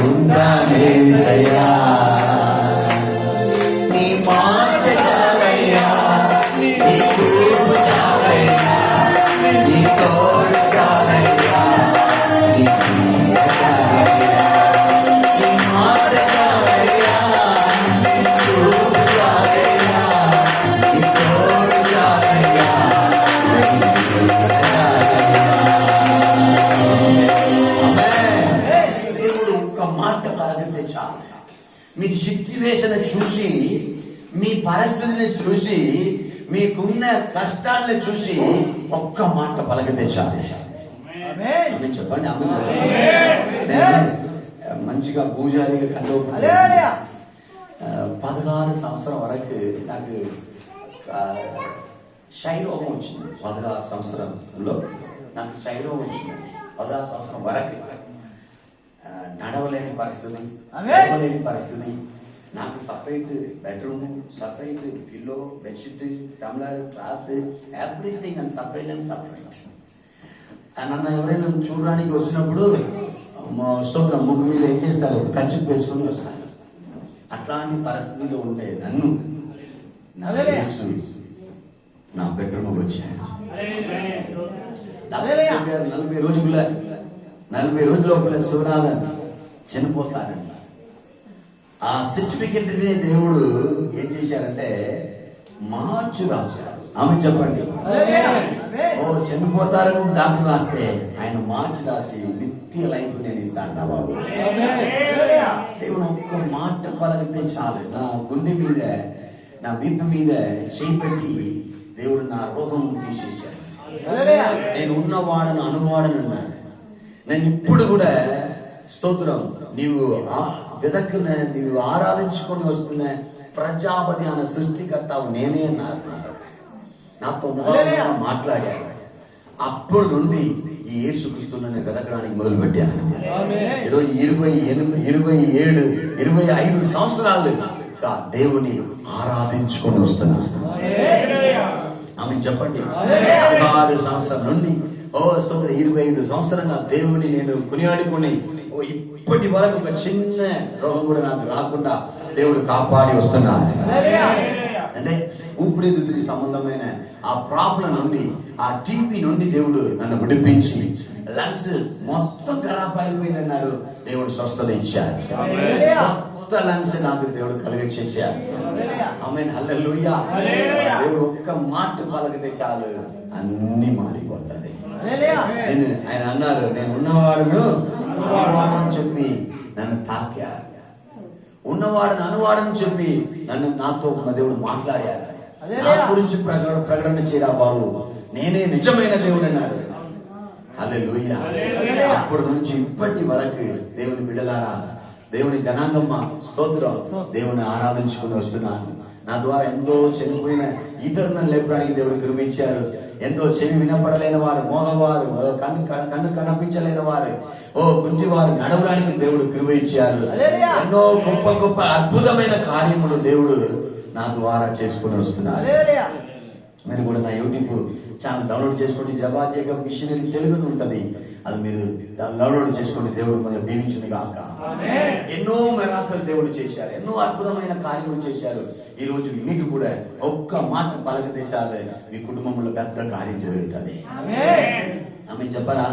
ఉండాలి యేసయ్యా. నీ మాట చాలయ్యా, నీ చూపు చాలయ్యా, నీ తోడు చాలయ్యా, నీ చాలయ్యా, నీ మాట చాలయ్యా, నీ చూపు చాలయ్యా, నీ తోడు చాలయ్యా, దేవుడు ఒక్క మాట పలకితే చాలు. మీ సిట్యువేషన్ చూసి, మీ పరిస్థితిని చూసి, మీకున్న కష్టాలను చూసి ఒక్క మాట పలకితే చాలు. చెప్పండి. మంచిగా పూజారిగా కంటే 16 సంవత్సరం వరకు నాకు క్షయరోగం వచ్చింది. 16 సంవత్సరంలో నాకు క్షయరోగం వచ్చింది. 16 సంవత్సరం వరకు నడవలేని పరిస్థితి. నాకు separate bedroom, separate pillow, bedsheet, టమ్లర్, glass, everything and separate. నన్ను ఎవరైనా చూడడానికి వచ్చినప్పుడు స్తోత్రం ముగ్గు మీద ఏం చేస్తారు? ఖర్చు వేసుకొని వస్తారు. అట్లాంటి పరిస్థితిలో ఉంటే నన్ను నా బెడ్రూమ్ వచ్చాను. 40 రోజుల లోపల శివనాథన్ చనిపోతారంట. ఆ సర్టిఫికెట్ దేవుడు ఏం చేశారంటే మార్చి రాశారు. ఆమె చెప్పండి. ఓ చనిపోతారని డాక్టర్ రాస్తే ఆయన మార్చి రాసి నిత్య లైఫ్ నేను ఇస్తాను బాబు. దేవుడు ఒక్క మాట పలికితే చాలు. నా గుండె మీద, నా వీపు మీద చేయి పెట్టి దేవుడు నా రోగం తీసేశాడు. నేను ఉన్నవాడను అనువాడను అన్నాను. నేను ఇప్పుడు కూడా స్తోత్రం, నీవు నీవు ఆరాధించుకొని వస్తున్న ప్రజాపతి అనే సృష్టికర్తావు నేనే అన్నారు. నాతో మాట్లాడారు. అప్పుడు నుండి ఈ యేసుక్రీస్తుని వెతకడానికి మొదలు పెట్టాను. ఈరోజు 25 సంవత్సరాలు దేవుని ఆరాధించుకొని వస్తున్నాను. ఆమె చెప్పండి. 16 సంవత్సరాల నుండి 25 సంవత్సరంగా దేవుని నేను కొనియాడుకొని ఇప్పటి వరకు ఒక చిన్న రోగం కూడా నాకు రాకుండా దేవుడు కాపాడి వస్తున్నారు. అంటే ఊపిరితిత్తుకి సంబంధమైన ఆ ప్రాబ్లం నుండి, ఆ టీబీ నుండి దేవుడు నన్ను విడిపించి, లంగ్స్ మొత్తం ఖరాబ్ అయిపోయిందన్నారు, దేవుడు స్వస్థత ఇచ్చారు. కొత్త లంగ్స్ నాకు దేవుడు కలిగచేశారు. ఆమేన్, హల్లెలూయా. దేవుడు ఒక్క మాట పలికితే చాలు అన్ని మారిపోతుంది. ఆయన అన్నారు, నేను ఉన్నవాడును అనువాడని చెప్పి నన్ను తాకారు. ఉన్నవాడని అనువాడని చెప్పి నాతో దేవుడు మాట్లాడారు. నా గురించి ప్రకటన చేయడా బాబు, నేనే నిజమైన దేవుడు అన్నారు. హల్లెలూయా. అప్పటి నుంచి ఇప్పటి వరకు దేవుని బిడ్డలారా, దేవుని జనాంగమ్మ స్తోత్రం, దేవుని ఆరాధించుకుని వస్తున్నాను. నా ద్వారా ఎంతో చనిపోయిన ఇతరులను లేపడానికి దేవుడు కృప ఇచ్చారు. ఎంతో చెవి వినపడలేని వారు, మోగవారు, కన్ను కనిపించలేని వారు, గుంజివారు నడవడానికి దేవుడు కృప ఇచ్చారు. ఎన్నో గొప్ప గొప్ప అద్భుతమైన కార్యములు దేవుడు నా ద్వారా చేసుకుని వస్తున్నారు. మీరు కూడా నా యూట్యూబ్ ఛానల్ డౌన్లోడ్ చేసుకోండి. జబా జేకబ్ మిషనరీ తెలుగు ఉంటుంది. అది మీరు డౌన్లోడ్ చేసుకోండి. దేవుడు మన దీవించును గాక. ఎన్నో మిరాకిల్ దేవుడు చేశారు. ఎన్నో అద్భుతమైన కార్యములు చేశారు. ఈ రోజు మీకు కూడా ఒక్క మాట పలికితే చాలు మీ కుటుంబంలో పెద్ద కార్యం జరుగుతుంది. ఆమె చెప్పరా?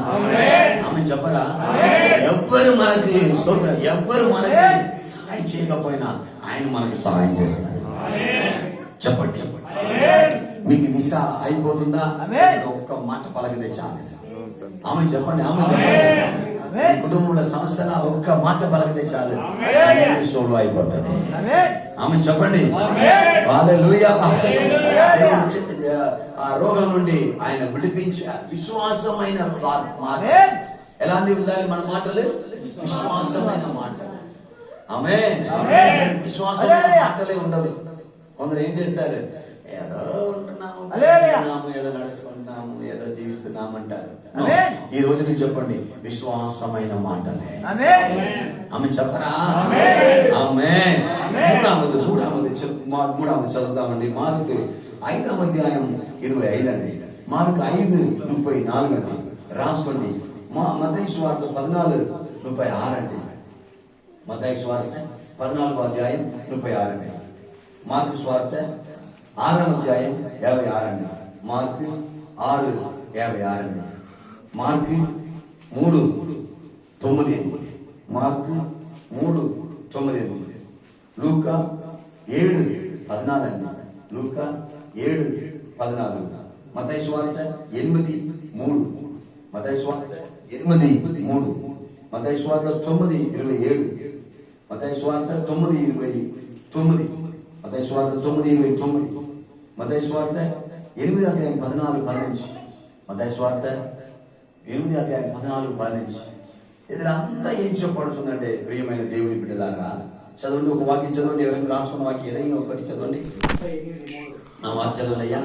ఆమె చెప్పరా? ఎవ్వరు మనకి ఎవ్వరు మనకి సహాయం చేయకపోయినా ఆయన మనకి సహాయం చేస్తారు. చెప్పండి చెప్పండి. మీకు విసా అయిపోతుందా? ఒక్క మాట పలికితే చాలు. ఆమె చెప్పండి. ఆమె చెప్పండి. కుటుంబంలో సమస్యల ఒక్క మాట పలికితే చాలు సోలో అయిపోతుంది. ఆమె చెప్పండి. హల్లెలూయా. ఆ రోగం నుండి ఆయన విడిపించి విశ్వాసమైన మాట. ఎలాంటి ఉండాలి మన మాటలు? విశ్వాసమైన మాట. ఆమేన్. విశ్వాసమైన మాటలే ఉండదు. కొందరు ఏం చేస్తారు, ఏదో ఉంటున్నాము, ఏదో నడుచుకుంటున్నాము, ఏదో జీవిస్తున్నాము అంటారు. ఈ రోజు నేను చెప్పండి, విశ్వాసమైన మాటలే. ఆమె చెప్పరా? ఆమేన్. మూడవది చదువుతామండి. మార్కు 5వ అధ్యాయం 25 అండి. మార్కు 5:34 అండి. రాసుకోండి. మత్తయి సువార్త 14:36 అండి. మత్తయి సువార్త 14వ అధ్యాయం 36 అండి. మార్కు సువార్త 6వ అధ్యాయం 56 అండి. మార్కు 6:56 అండి. మార్కు 3:9. మార్కు 3:9. లూకా 7:14 అండి. లూకా 7:14. మత్తయి సువార్త 8:3. మత్తయి సువార్త 8:3. మత్తయి సువార్త 9:27. మత్తయి సువార్త 9:29. మత్తయి సువార్త 9:29. మత్తయి సువార్త 8వ అధ్యాయం 14-15. మత్తయి సువార్త 8వ అధ్యాయం 14-15. ఇదంతా ఏం చెప్పబడుతుందంటే, ప్రియమైన దేవుని బిడ్డలారా, చదవండి. ఒక వాక్యం చదవండి. ఎవరైనా రాసుకున్న వాక్యం ఏదైనా ఒకటి చదవండి. నా వాక్యం చదవండి అయ్యా.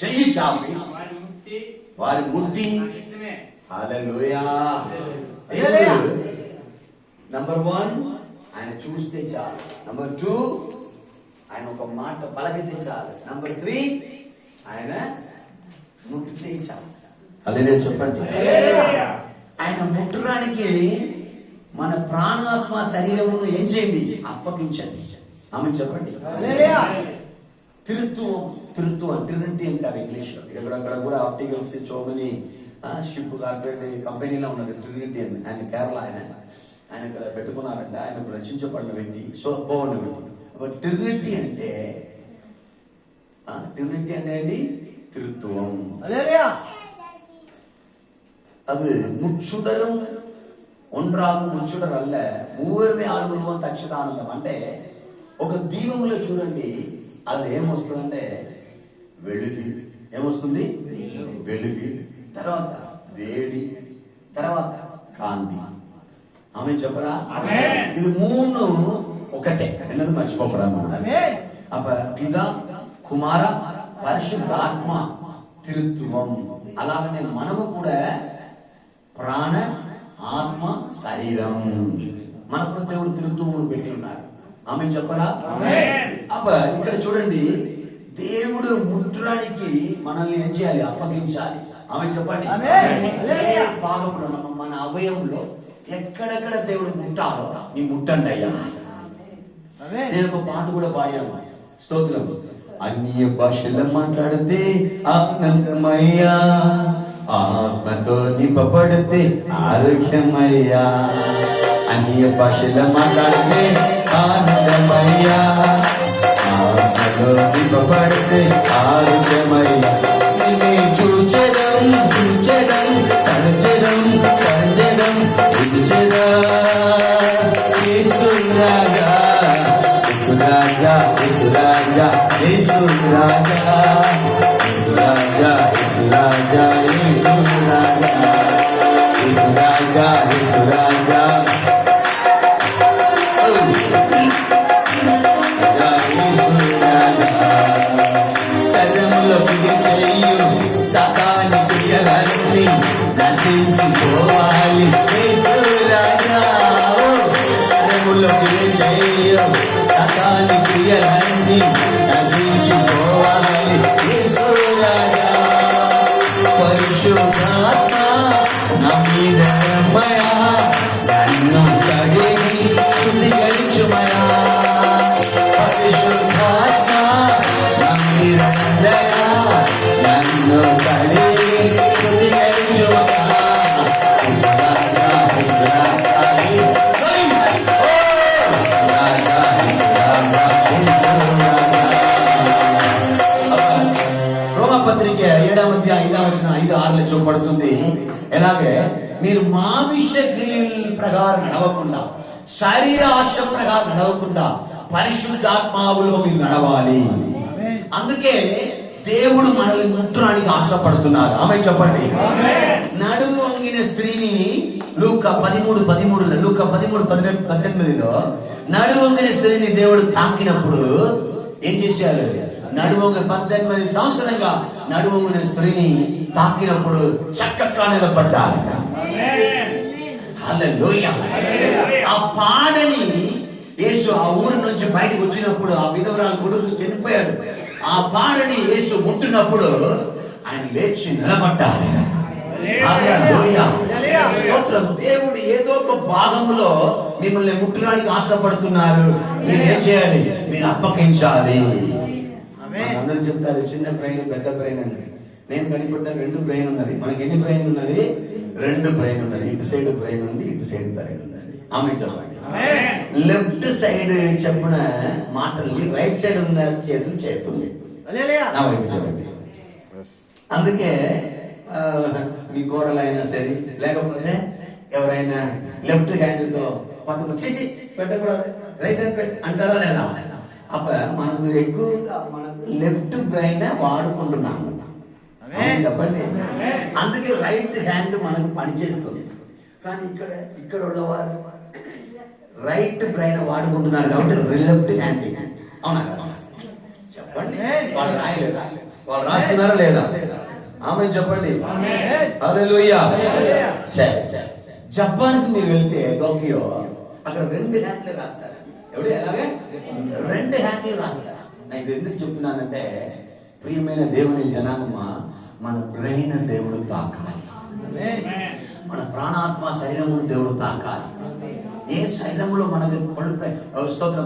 చెయ్యి చాపి వారి ముట్టి. హల్లెలూయా. నంబర్ 1 ఆయన చూస్తే చాలు. నంబర్ 2 ఆయన ఒక మాట పలికితే చాలు. నంబర్ 3 ఆయన ముట్టితే చాలు. హల్లెలూయా చెప్పండి. ఆయన ముట్టడానికి మన ప్రాణాత్మ శరీరమును ఏం చేయండి? అప్పగించండి. ఆమె చెప్పండి. ట్రినిటీ అంటారు ఇంగ్లీష్ లో. ఎక్కడక్కడ కూడా ఆప్టికల్స్ చోమని షిప్ కార్పొరేట్ కంపెనీలో ఉన్నది ట్రినిటీ అని. ఆయన కేరళ. ఆయన ఆయన ఇక్కడ పెట్టుకున్నారంట. ఆయన రచించబడిన వ్యక్తి, శోభన వ్యక్తి. ట్రినిటీ అంటే ఏంటి? త్రిత్వం. அது முச்சுடரும் ஒன்றாக ముచ్చుడరు అల్ల మూవరమే ఆలుగురు తక్షితానందం. అంటే ఒక దీపంలో చూడండి, అది ఏమొస్తుందంటే వెలుగు. ఏమొస్తుంది? వెలుగు, తర్వాత వేడి, తర్వాత కాంతి. ఆమె చెప్పరా? ఇది మూడు ఒకటే అన్నది మర్చిపోకూడదు. అప్ప పితా, కుమార, పరిశుద్ధాత్మ త్రిత్వం. అలాగనే మనము కూడా ప్రాణ, ఆత్మ, శరీరం, మనకు దేవుడు త్రిత్వమును పెట్టి ఉన్నారు. ఆమె చెప్పరా? అప్ప ఇక్కడ చూడండి, దేవుడు ముట్టడానికి మనల్ని ఏం చేయాలి? అప్పగించాలి. ఆమె చెప్పండి. భాగంలో మన అవయవంలో ఎక్కడెక్కడ దేవుడు ముట్టాలో నీ ముట్టండి అయ్యా. నేను ఒక పాట కూడా పాడాను, స్తోత్రం. అన్య భాషలో మాట్లాడితే ఆనందమయ్యా, ఆత్మతో నింపబడితే ఆరోగ్యమయ్యా. అన్య భాషలో మాట్లాడితే ఆనందమయ్యా, ఆత్మతో నింపబడితే ఆరోగ్యమయ్యా. చూచడం చూచడం తరచడం తరచడం చూచదా యేసురాజా యేసురాజా యేసురాజా యేసురాజా యేసురాజా యేసురాజా యేసురాజా యేసురాజా సర్వములో చెయ్యు సాతాని క్రియలన్నీ నశించిపోవాలి. యేసురాజా సర్వములో చెయ్యు సాతాని క్రియలన్నీ నశించిపోవాలి. యేసురాజా పరిశుద్ధాత్మ నా మీద నమ్మయా, నన్ను కడిగి శుద్ధీకరించుమయా. పరిశుద్ధాత్మ నా మీద నమ్మయా, నన్ను కడిగి శుద్ధీకరించుమయా. రోమపత్రిక 7:5-6 చూపబడుతుంది. ఎలాగే మీరు మామిష క్రియల ప్రకారం నడవకుండా, శరీర ఆశ ప్రకారం నడవకుండా పరిశుద్ధాత్మలో మీరు నడవాలి. అందుకే దేవుడు మనల్ని ముట్టడానికి ఆశపడుతున్నారు. ఆమె చెప్పండి. నడుము వంగిన స్త్రీని లూకా 13:18లో నడుము వంగిన స్త్రీని దేవుడు తాకినప్పుడు ఏం చేశారు? నడుమొంగ 18 సంవత్సరంగా నడుమొంగిన స్త్రీని తాకినప్పుడు చక్కగా నిలబడ్డారు. హల్లెలూయా. ఆ పాడని యేసు ఆ ఊరి నుంచి బయటకు వచ్చినప్పుడు ఆ విధవరాలు కొడుకు చనిపోయాడు. ఆ పాడని యేసు ముట్టినప్పుడు ఆయన లేచి నిలబడ్డారు. హల్లెలూయా. స్తోత్రం. దేవుడు ఏదో ఒక భాగంలో మిమ్మల్ని ముట్టడానికి ఆశపడుతున్నారు. మీరు ఏం చేయాలి? మీరు అప్పగించాలి. అందరూ చెప్తారు చిన్న బ్రెయిన్, పెద్ద బ్రెయిన్ అని. నేను కనిపెట్టిన 2 బ్రెయిన్ ఉన్నది. మనకి ఎన్ని బ్రెయిన్ ఉన్నది? 2 బ్రెయిన్ ఉన్నది. ఇటు సైడ్ బ్రెయిన్ ఉంది, ఇటు సైడ్ బ్రెయిన్ ఉన్నది. ఆమె చెప్పండి. లెఫ్ట్ సైడ్ చెప్పిన మాటల్ని రైట్ సైడ్ ఉన్న చేతులు చేస్తుంది. అందుకే మీ కోడలైనా సరే, లేకపోతే ఎవరైనా లెఫ్ట్ హ్యాండ్ తో పట్టుకుని పెట్టకూడదు, రైట్ హ్యాండ్ పెట్టి అంటారా లేదా? అప్పుడు మనకు ఎక్కువగా మనకు లెఫ్ట్ బ్రెయిన్ వాడుకుంటున్నాము. చెప్పండి. అందుకే రైట్ హ్యాండ్ మనకు పనిచేస్తుంది. కానీ ఇక్కడ ఉన్నవారు రైట్ బ్రెయిన్ వాడుకుంటున్నారు కాబట్టి లెఫ్ట్ హ్యాండ్. అవునా కదా? చెప్పండి. వాళ్ళు రాయలేదా? వాళ్ళు రాస్తున్నారా లేదా? ఆమె చెప్పండి. హల్లెలూయా. సరే, జపాన్కి మీరు వెళ్తే టోకియో, అక్కడ 2 హ్యాండ్లు రాస్తారు. ఎవడు ఎలాగే 2 హ్యాండ్లు రాస్తారు. నేను ఎందుకు చెప్తున్నానంటే, ప్రియమైన దేవుని జనాంగమ, మన బ్రెయిన్ దేవుడు తాకాలి, మన ప్రాణాత్మ శరీరమును దేవుడు తాకాలి. ఏ శరీరంలో మనకు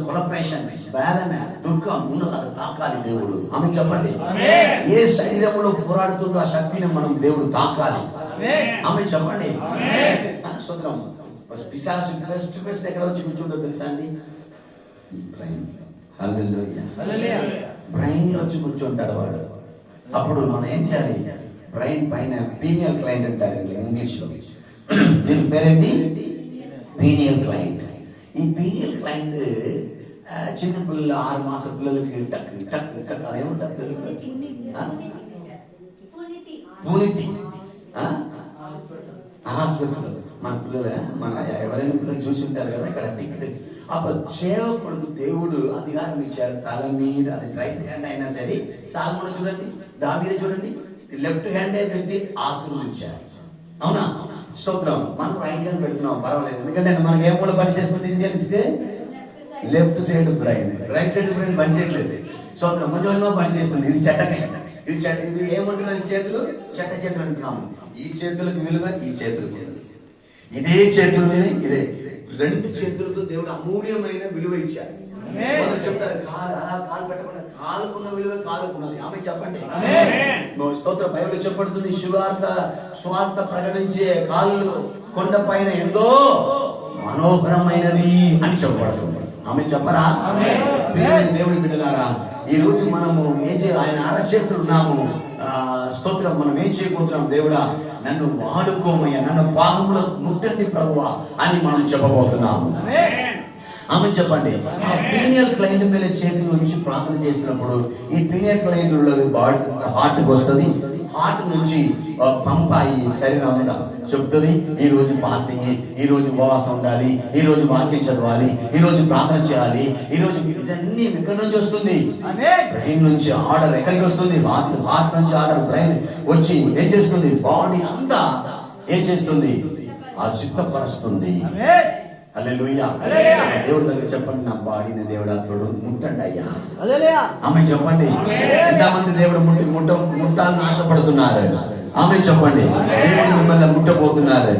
కొలప్రేషన్, వేదన, దుఃఖం ఉన్నదో అది తాకాలి దేవుడు. ఆమె చెప్పండి. ఏ శరీరంలో పోరాడుతుందో ఆ శక్తిని మనం దేవుడు తాకాలి. ఆమె చెప్పండి. స్తోత్రం. పిశాసు ఫస్ట్ ఎక్కడ వచ్చి కూర్చుంటో తెలుసా అండి? బ్రెయిన్. హల్లెలూయా. బ్రెయిన్ లో వచ్చి కూర్చుంటాడు వాడు. అప్పుడు మనం ఏం చేయాలి? బ్రెయిన్ పైన పీనియల్ క్లైంట్ అంటారు ఇంగ్లీష్ లో. దీని పేరేంటి? Pineal client. ఈ పీనియల్ క్లైంట్ చిన్న పిల్లలు 6 మాసాల పిల్లలకి టక్ టక్ టక్ అదేమంటారు పూనితి హాస్పిటల్. మన పిల్లలు మన ఎవరైనా పిల్లలు చూసి ఉంటారు కదా ఇక్కడ టికెట్. అప్పుడు సేవకుడికి దేవుడు అధికారం ఇచ్చారు తల మీద. అది రైట్ హ్యాండ్ అయినా సరే, సాల్మోను చూడండి, దావీదు చూడండి, లెఫ్ట్ హ్యాండ్ పెట్టి ఆశీర్వదించారు. అవునా? స్తోత్రం. మనం రైట్ హ్యాండ్ పెడుతున్నాం, పర్వాలేదు. ఎందుకంటే మనకి ఏ మూల పని చేసుకుంటే ఏం తెలిస్తే left side brain, right side brain పని చేయట్లేదు. స్తోత్రం. కొంచెం పని చేస్తుంది. ఇది చెట్టకాయ, ఇది ఏమంటున్నది? చేతులు చెట్ట చేతులు అంటున్నాము. ఈ చేతులకు విలువ, ఈ చేతులకు ఇదే చేతులనే ఇదే 2 చేతులతో దేవుడు అమూల్యమైన విలువ ఇచ్చారు. చెప్తారు కాలు పెట్టకుండా కాలుకున్న విలువ కాలుకున్నది. ఆమె చెప్పండి. స్తోత్ర. బైబిల్ చెప్పబడుతుంది, స్వార్థ ప్రకటించే కాళ్ళు కొండ పైన ఎంతో మనోహరమైనది అని చెప్పబడుతుంది. ఆమె చెప్పరా? దేవుడి బిడ్డలారా, ఈ రోజు మనము ఆయన అరచేతులు ఉన్నాము. స్తోత్రం. మనం ఏం చేయబోతున్నాం? దేవుడా నన్ను వాడుకోమయ్యా, నన్ను పాదములో ముట్టండి ప్రభువా అని మనం చెప్పబోతున్నాము. ఆమె చెప్పండి. ఆ పీనియల్ క్లైంట్ మీద చేతులు ఉంచి ప్రార్థన చేసినప్పుడు ఈ పీనియల్ క్లైంట్ ఉన్నది హార్ట్కి వస్తుంది. హార్ట్ నుంచి పంప్ అయ్యి శరీరం మీద చెప్తుంది, ఈ రోజు ఫాస్టింగ్, ఈ రోజు ఉపవాసం ఉండాలి, ఈ రోజు వాక్యం చదవాలి, ఈ రోజు ప్రార్థన చేయాలి, ఈ రోజు ఇదన్నీ ఎక్కడి నుంచి వస్తుంది? బ్రెయిన్ నుంచి ఆర్డర్ ఎక్కడికి వస్తుంది? హార్ట్ నుంచి ఆర్డర్ బ్రెయిన్ వచ్చి ఏం చేస్తుంది? బాడీ అంతా ఏం చేస్తుంది? ఆ సిద్ధపరుస్తుంది. హల్లెలూయా. దేవుడి దగ్గర చెప్పండి, నా బాడీని దేవుడు అతడు ముట్టండి అయ్యా. ఆమె చెప్పండి. ఎంతమంది దేవుడు ముట్టాలని ఆశపడుతున్నారు? ఆమె చెప్పండి. దేవుడు మిమ్మల్ని ముట్టబోతున్నారు.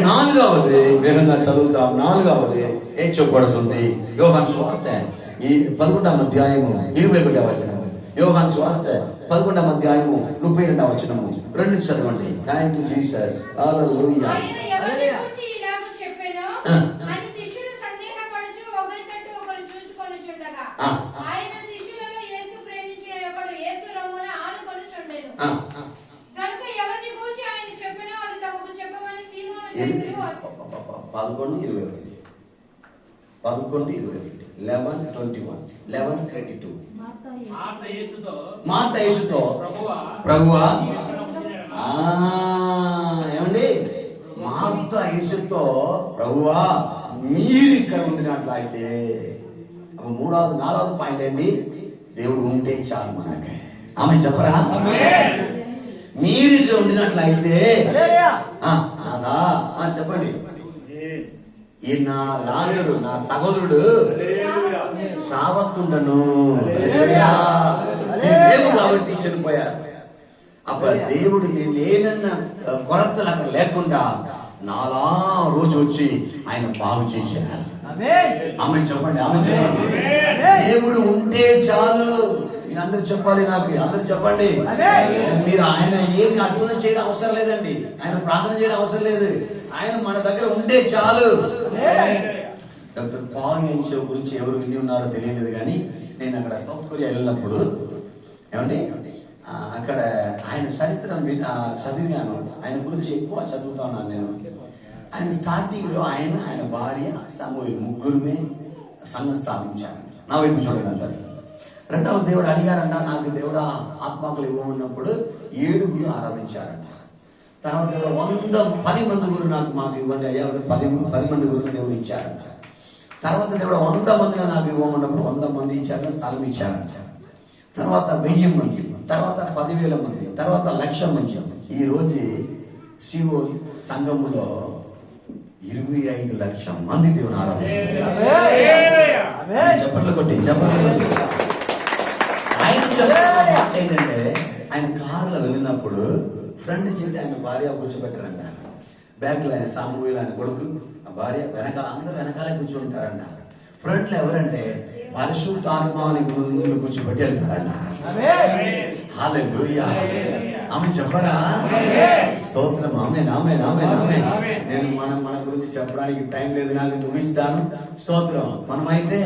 4వది వేగంగా చదువుతాం. 4వది ఏం చెప్పబడుతుంది? యోహాను సువార్త 11వ అధ్యాయము 21వ వచనం. యోహాను సువార్త 11వ అధ్యాయము 32వ వచనము. 2 చదవండి. Thank you Jesus. హల్లెలూయా. ఆయన శిష్యులలో యేసు ప్రేమించిన ఒకడు యేసు రొమ్మున ఆనుకొనుచుండెను. గనుక ఎవరిని గూర్చి ఆయన చెప్పెనో అది తమకు చెప్పమని సీమోను పేతురు 11:21 11:21 11:32 మార్త యేసుతో ప్రభువా ఏమండి? మార్త యేసుతో ప్రభువా మీరు ఇక్కడ ఉండినట్లయితే, 4వ పాయింట్ ఏంటి? దేవుడు ఉంటే చాలు మనకి. ఆమె చెప్పరా? మీరు ఇక్కడ ఉండినట్లయితే చెప్పండి. ఈ నా లాజరు, నా సహోదరుడు సావకుండను కాబట్టి చనిపోయారు. అప్పుడు దేవుడు నేను లేనన్న కొరతలు అక్కడ లేకుండా నాలా రోజు వచ్చి ఆయన బాగు చేశారు. ఆమె చెప్పండి. ఆమె చెప్పండి. దేవుడు ఉంటే చాలు. మీరు అందరూ చెప్పాలి. నాకు అందరూ చెప్పండి. మీరు ఆయన ఏమి అద్భుతం చేయడం అవసరం లేదండి. ఆయన ప్రార్థన చేయడం అవసరం లేదు. ఆయన మన దగ్గర ఉంటే చాలు. డాక్టర్ పాల్ ఎన్షో గురించి ఎవరు విని ఉన్నారో తెలియలేదు, కానీ నేను అక్కడ సౌత్ కొరియా వెళ్ళినప్పుడు ఏమండి అక్కడ ఆయన చరిత్ర చదివాను. ఆయన గురించి ఎక్కువ చదువుతా ఉన్నాను నేను. ఆయన స్టార్టింగ్లో ఆయన భార్య సమూయేలు ముగ్గురుమే సంఘం స్థాపించారు. నా వైపు చూడండి అంటారు. 2వ దేవుడు అడిగారంట, నాకు దేవుడు ఆత్మకులు ఇవ్వమన్నప్పుడు 7 ఆరాధించారంట. తర్వాత 10 మంది గురు మాకు ఇవ్వండి అయ్యా, 10 మంది గురువు దేవుడు ఇచ్చారంట. తర్వాత దేవుడు 100 మందిని నాకు ఇవ్వమన్నప్పుడు 100 మంది ఇచ్చారంట, స్థలం ఇచ్చారంట. తర్వాత 1000 మంది, తర్వాత 10,000 మంది, తర్వాత 1,00,000 మంది. ఈ రోజు శివ సంఘములో 25 లక్షల మంది దేవుని ఆరాధిస్తారు. చెప్పట్లు కొట్టి. ఏంటంటే ఆయన కారులో వెళ్ళినప్పుడు ఫ్రంట్ సీట్ ఆయన భార్య కూర్చోబెట్టారంట. బ్యాక్ లో ఆయన సామూయేలు ఆయన కొడుకు, ఆ భార్య వెనకాల, అందరూ వెనకాలే కూర్చుంటారంట. ఫ్రంట్ లో ఎవరంటే పరిశుద్ధాత్మని ముందు కూర్చోబెట్టి వెళ్తారంట. హల్లెలూయా. ఆమె చెప్పరా? స్తోత్రం. ఆమేన్. నేను మన గురించి గురించి చెప్పడానికి టైం లేదు, నాకు ముగిస్తాను. స్తోత్రం. మనమైతే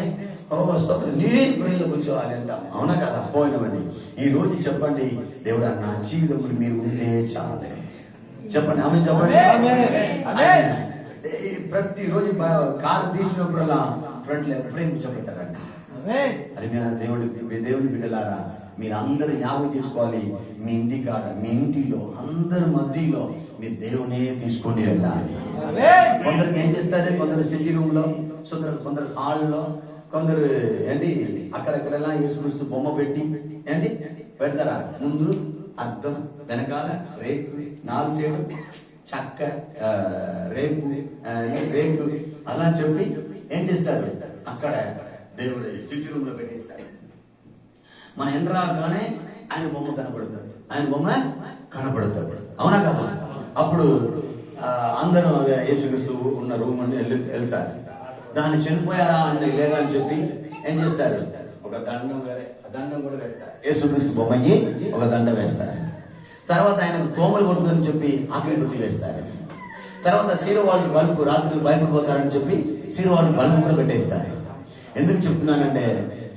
స్తోత్రం నీవే ప్రేమలో కూర్చోవాలి అంటాం, అవునా కదా? పోయినవండి. ఈ రోజు చెప్పండి, దేవుడా నా జీవితంలో మీరు ఉంటే చాలే. చెప్పండి ఆమె, చెప్పండి. ప్రతిరోజు కారు తీసినప్పుడల్లా ఫ్రంట్ లో ఎప్పుడేం కూర్చోబెట్టారంట. అరే దేవుని బిడ్డలారా, మీరు అందరూ జ్ఞాపకం చేసుకోవాలి. మీ ఇంటి కాడ, మీ ఇంటిలో అందరి మధ్యలో మీరు దేవునే తీసుకొని వెళ్ళాలి. కొందరికి ఏం చేస్తారు, కొందరు సిటీ రూమ్ లో, కొందరు హాల్లో, కొందరు ఏంటి అక్కడెక్కడెలా యేసుక్రీస్తు బొమ్మ పెట్టి ఏంటి పెడతారా? ముందు అద్దం, వెనకాల రేకు, 4 సైడు చక్క రేపు అలా చెప్పి ఏం చేస్తారు, అక్కడ దేవుడు సిటీ రూమ్ లో పెట్టేస్తారు. మన ఎండ్రాగానే ఆయన బొమ్మ కనపడుతుంది, ఆయన బొమ్మ కనపడుతుంది, అవునా కదా? అప్పుడు అందరూ యేసుక్రీస్తు ఉన్న రూమ్ అని వెళ్తారు. దాన్ని చనిపోయారా అని లేదా అని చెప్పి ఏం చేస్తారు, ఒక దండం కూడా వేస్తారు. యేసుక్రీస్తు బొమ్మకి ఒక దండం వేస్తారు. తర్వాత ఆయనకు తోమలు కొడుతుందని చెప్పి ఆఖరి పెట్టి వేస్తారు. తర్వాత శిరవాళ్ళు బల్బు, రాత్రి భయపడిపోతారని చెప్పి శిరవాళ్ళు బల్బు కూడా పెట్టేస్తారు. ఎందుకు చెప్తున్నానంటే,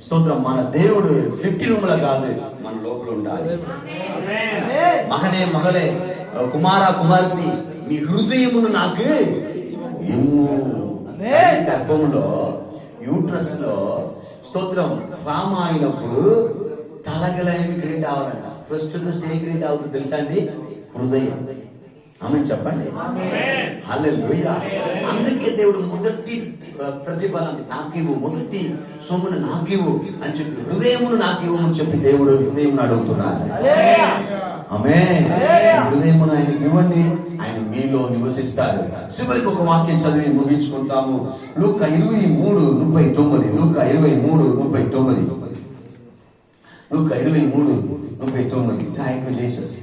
స్తోత్రం, మన దేవుడు 50 రూముల కాదు, మన లోపల ఉండాలి. మగనే మగలే, కుమార కుమార్తె, మీ హృదయమును నాకు ఇమ్ము. గర్భంలో యూట్రస్ లో స్తోత్రం ఫామ్ అయినప్పుడు తలగల ఏమి క్రియేట్ అవ్వాలంట. ఫస్ట్ ఏ క్రియేట్ అవుతుంది తెలుసా అండి? హృదయం. ఆమె చెప్పండి. హల్లెలూయా. అందుకే దేవుడు మొదటి ప్రతిఫలం నాకివ్వు, మొదటి సొమ్మును నాకివ్వు అని చెప్పి, హృదయమును నాకివ్వు అని చెప్పి దేవుడు హృదయం అడుగుతున్నారు. ఆమేన్. హృదయమును ఆయనకి ఇవ్వండి, ఆయన మీలో నివసిస్తారు. చివరికి ఒక వాక్యం చదివి ముగించుకుంటాము. లూకా 23:39. లూకా 23:39. లూకా 23:39. Thank you Jesus.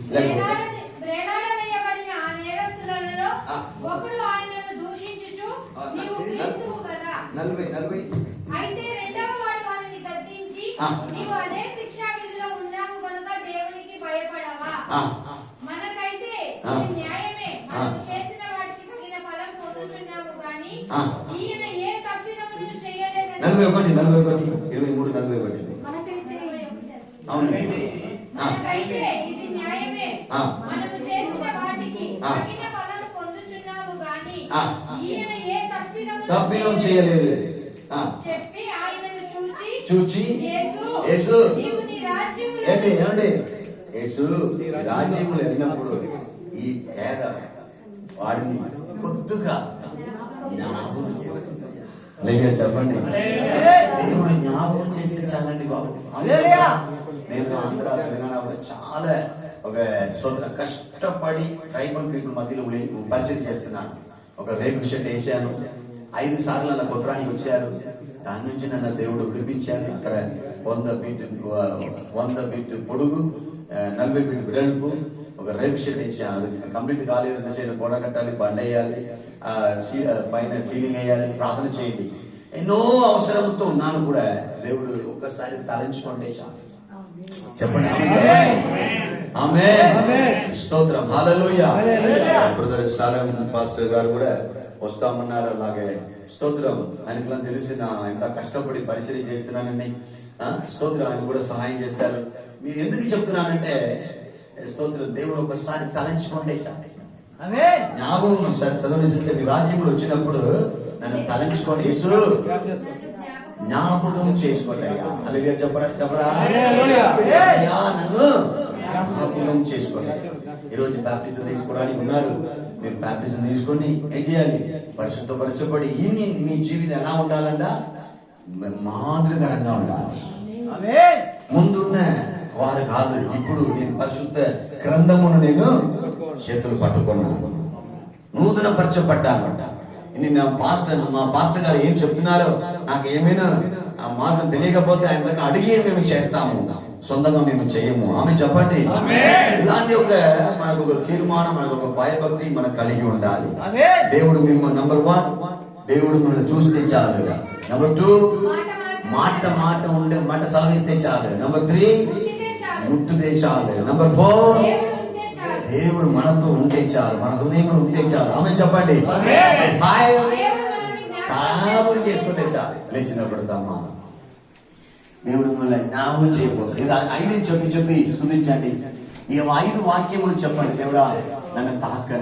అయితే రెండవ వాడు వారిని గద్దించి, నీవు అదే శిక్షా విధిలో ఉన్నావు కనుక దేవునికి భయపడవా? మనకైతే ఇది న్యాయమే, మనం చేసిన వాటికి తగిన ఫలం పొందుచున్నాము గాని ఈయన ఏ తప్పిదమును చేయలేదని. 41. మనకైతే ఇది న్యాయమే, మనము చేసిన వాటికి తగిన ఫలం పొందుచున్నాము గాని ఈయన ఏ తప్పిదం చేయలేదు చెప్పి ఆయనను చూచి యేసు నీవు నీ రాజ్యములో వెళ్ళినప్పుడు ఈ పేద వాడిని కొద్దిగా జ్ఞాపకం చేస్తుంది. చెప్పండి, దేవుడు జ్ఞాపకం చేస్తే చాలండి బాబు. నేను ఆంధ్ర తెలంగాణ చాలా ఒక కష్టపడి ట్రైబల్ పీపుల్ మధ్యలో పరిచయం చేస్తున్నాను. ఒక రేకు షెడ్ వేసాను. 5 సార్లు అలా కుట్రానికి వచ్చారు. దాని నుంచి నన్ను దేవుడు విడిపించాను. అక్కడ 100 ఫీట్ పొడుగు, 40 ఫీట్ వెడల్పు ఒక రేకు షెడ్ వేసాను. అది కంప్లీట్ కాలేదు. సైడ్ గోడ కట్టాలి, బండ వేయాలి, పైన సీలింగ్ వేయాలి. ప్రార్థన చేయండి. ఎన్నో అవసరంతో ఉన్నాను కూడా. దేవుడు ఒక్కసారి తలంచుకుంటే చాలు. చెప్పండి ఆమేన్. స్తోత్రం. హల్లెలూయా. బ్రదర్ సాలం పాస్టర్ గారు కూడా వస్తామన్నారు. అలాగే స్తోత్రం. ఆయనకు తెలిసిన ఎంత కష్టపడి పరిచయం చేస్తున్నానండి. స్తోత్రం. ఆయన కూడా సహాయం చేస్తారు. మీరు ఎందుకు చెప్తున్నానంటే, స్తోత్రం, దేవుడు ఒకసారి తలంచుకుంటే చాలు. జ్ఞాపకం చదవని సిస్టర్, మీ రాజ్యంలో వచ్చినప్పుడు నన్ను తలంచుకోండి, యేసు జ్ఞాపకం చేసుకోండి అయ్యా. అలాగే చెప్పరా నన్ను జ్ఞాపకం చేసుకోండి. ఈరోజు బాప్టిజం తీసుకోవడానికి ఉన్నారు. మీరు బాప్టిజం తీసుకొని ఏం చేయాలి? పరిశుద్ధపరచబడి మీ జీవితం ఎలా ఉండాలంట? మాదిరికరంగా ఉండాలి. ముందున్న వారు కాదు. ఇప్పుడు నేను పరిశుద్ధ గ్రంథమును నేను చేతులు పట్టుకున్నాను, నూతన పరచబడ్డామంట. మా పాస్టర్ గారు ఏం చెప్తున్నారో నాకు ఏమైనా ఆ మార్గం తెలియకపోతే ఆయన దగ్గర అడిగి మేము చేస్తాము, సొంతంగా మేము చేయము. ఆమె చెప్పండి. ఇలాంటి మనకు ఒక తీర్మానం, మనకు ఒక భయభక్తి మనకు కలిగి ఉండాలి. దేవుడు మిమ్మల్ని నంబర్ 1 దేవుడు మనల్ని చూస్తే చాలు. నంబర్ 2 మాట ఉండే మాట సెలవిస్తే చాలు. నంబర్ 3 ముట్టితే చాలు. నంబర్ 4 దేవుడు మనతో ఉంటే చాలు, మన హృదయంలో ఉంటే చాలు. ఆమె చెప్పండి, దేవుడు మనల్ని జ్ఞాపకం చేసుకుంటే చాలు. లేచినప్పుడు తమ్మా దేవుడు మిమ్మల్ని జ్ఞాపకం చేయబోతుంది. ఇది 5 చెప్పి స్తుతించండి. ఈ 5 వాక్యములు చెప్పండి. దేవుడా నన్ను తాకండి.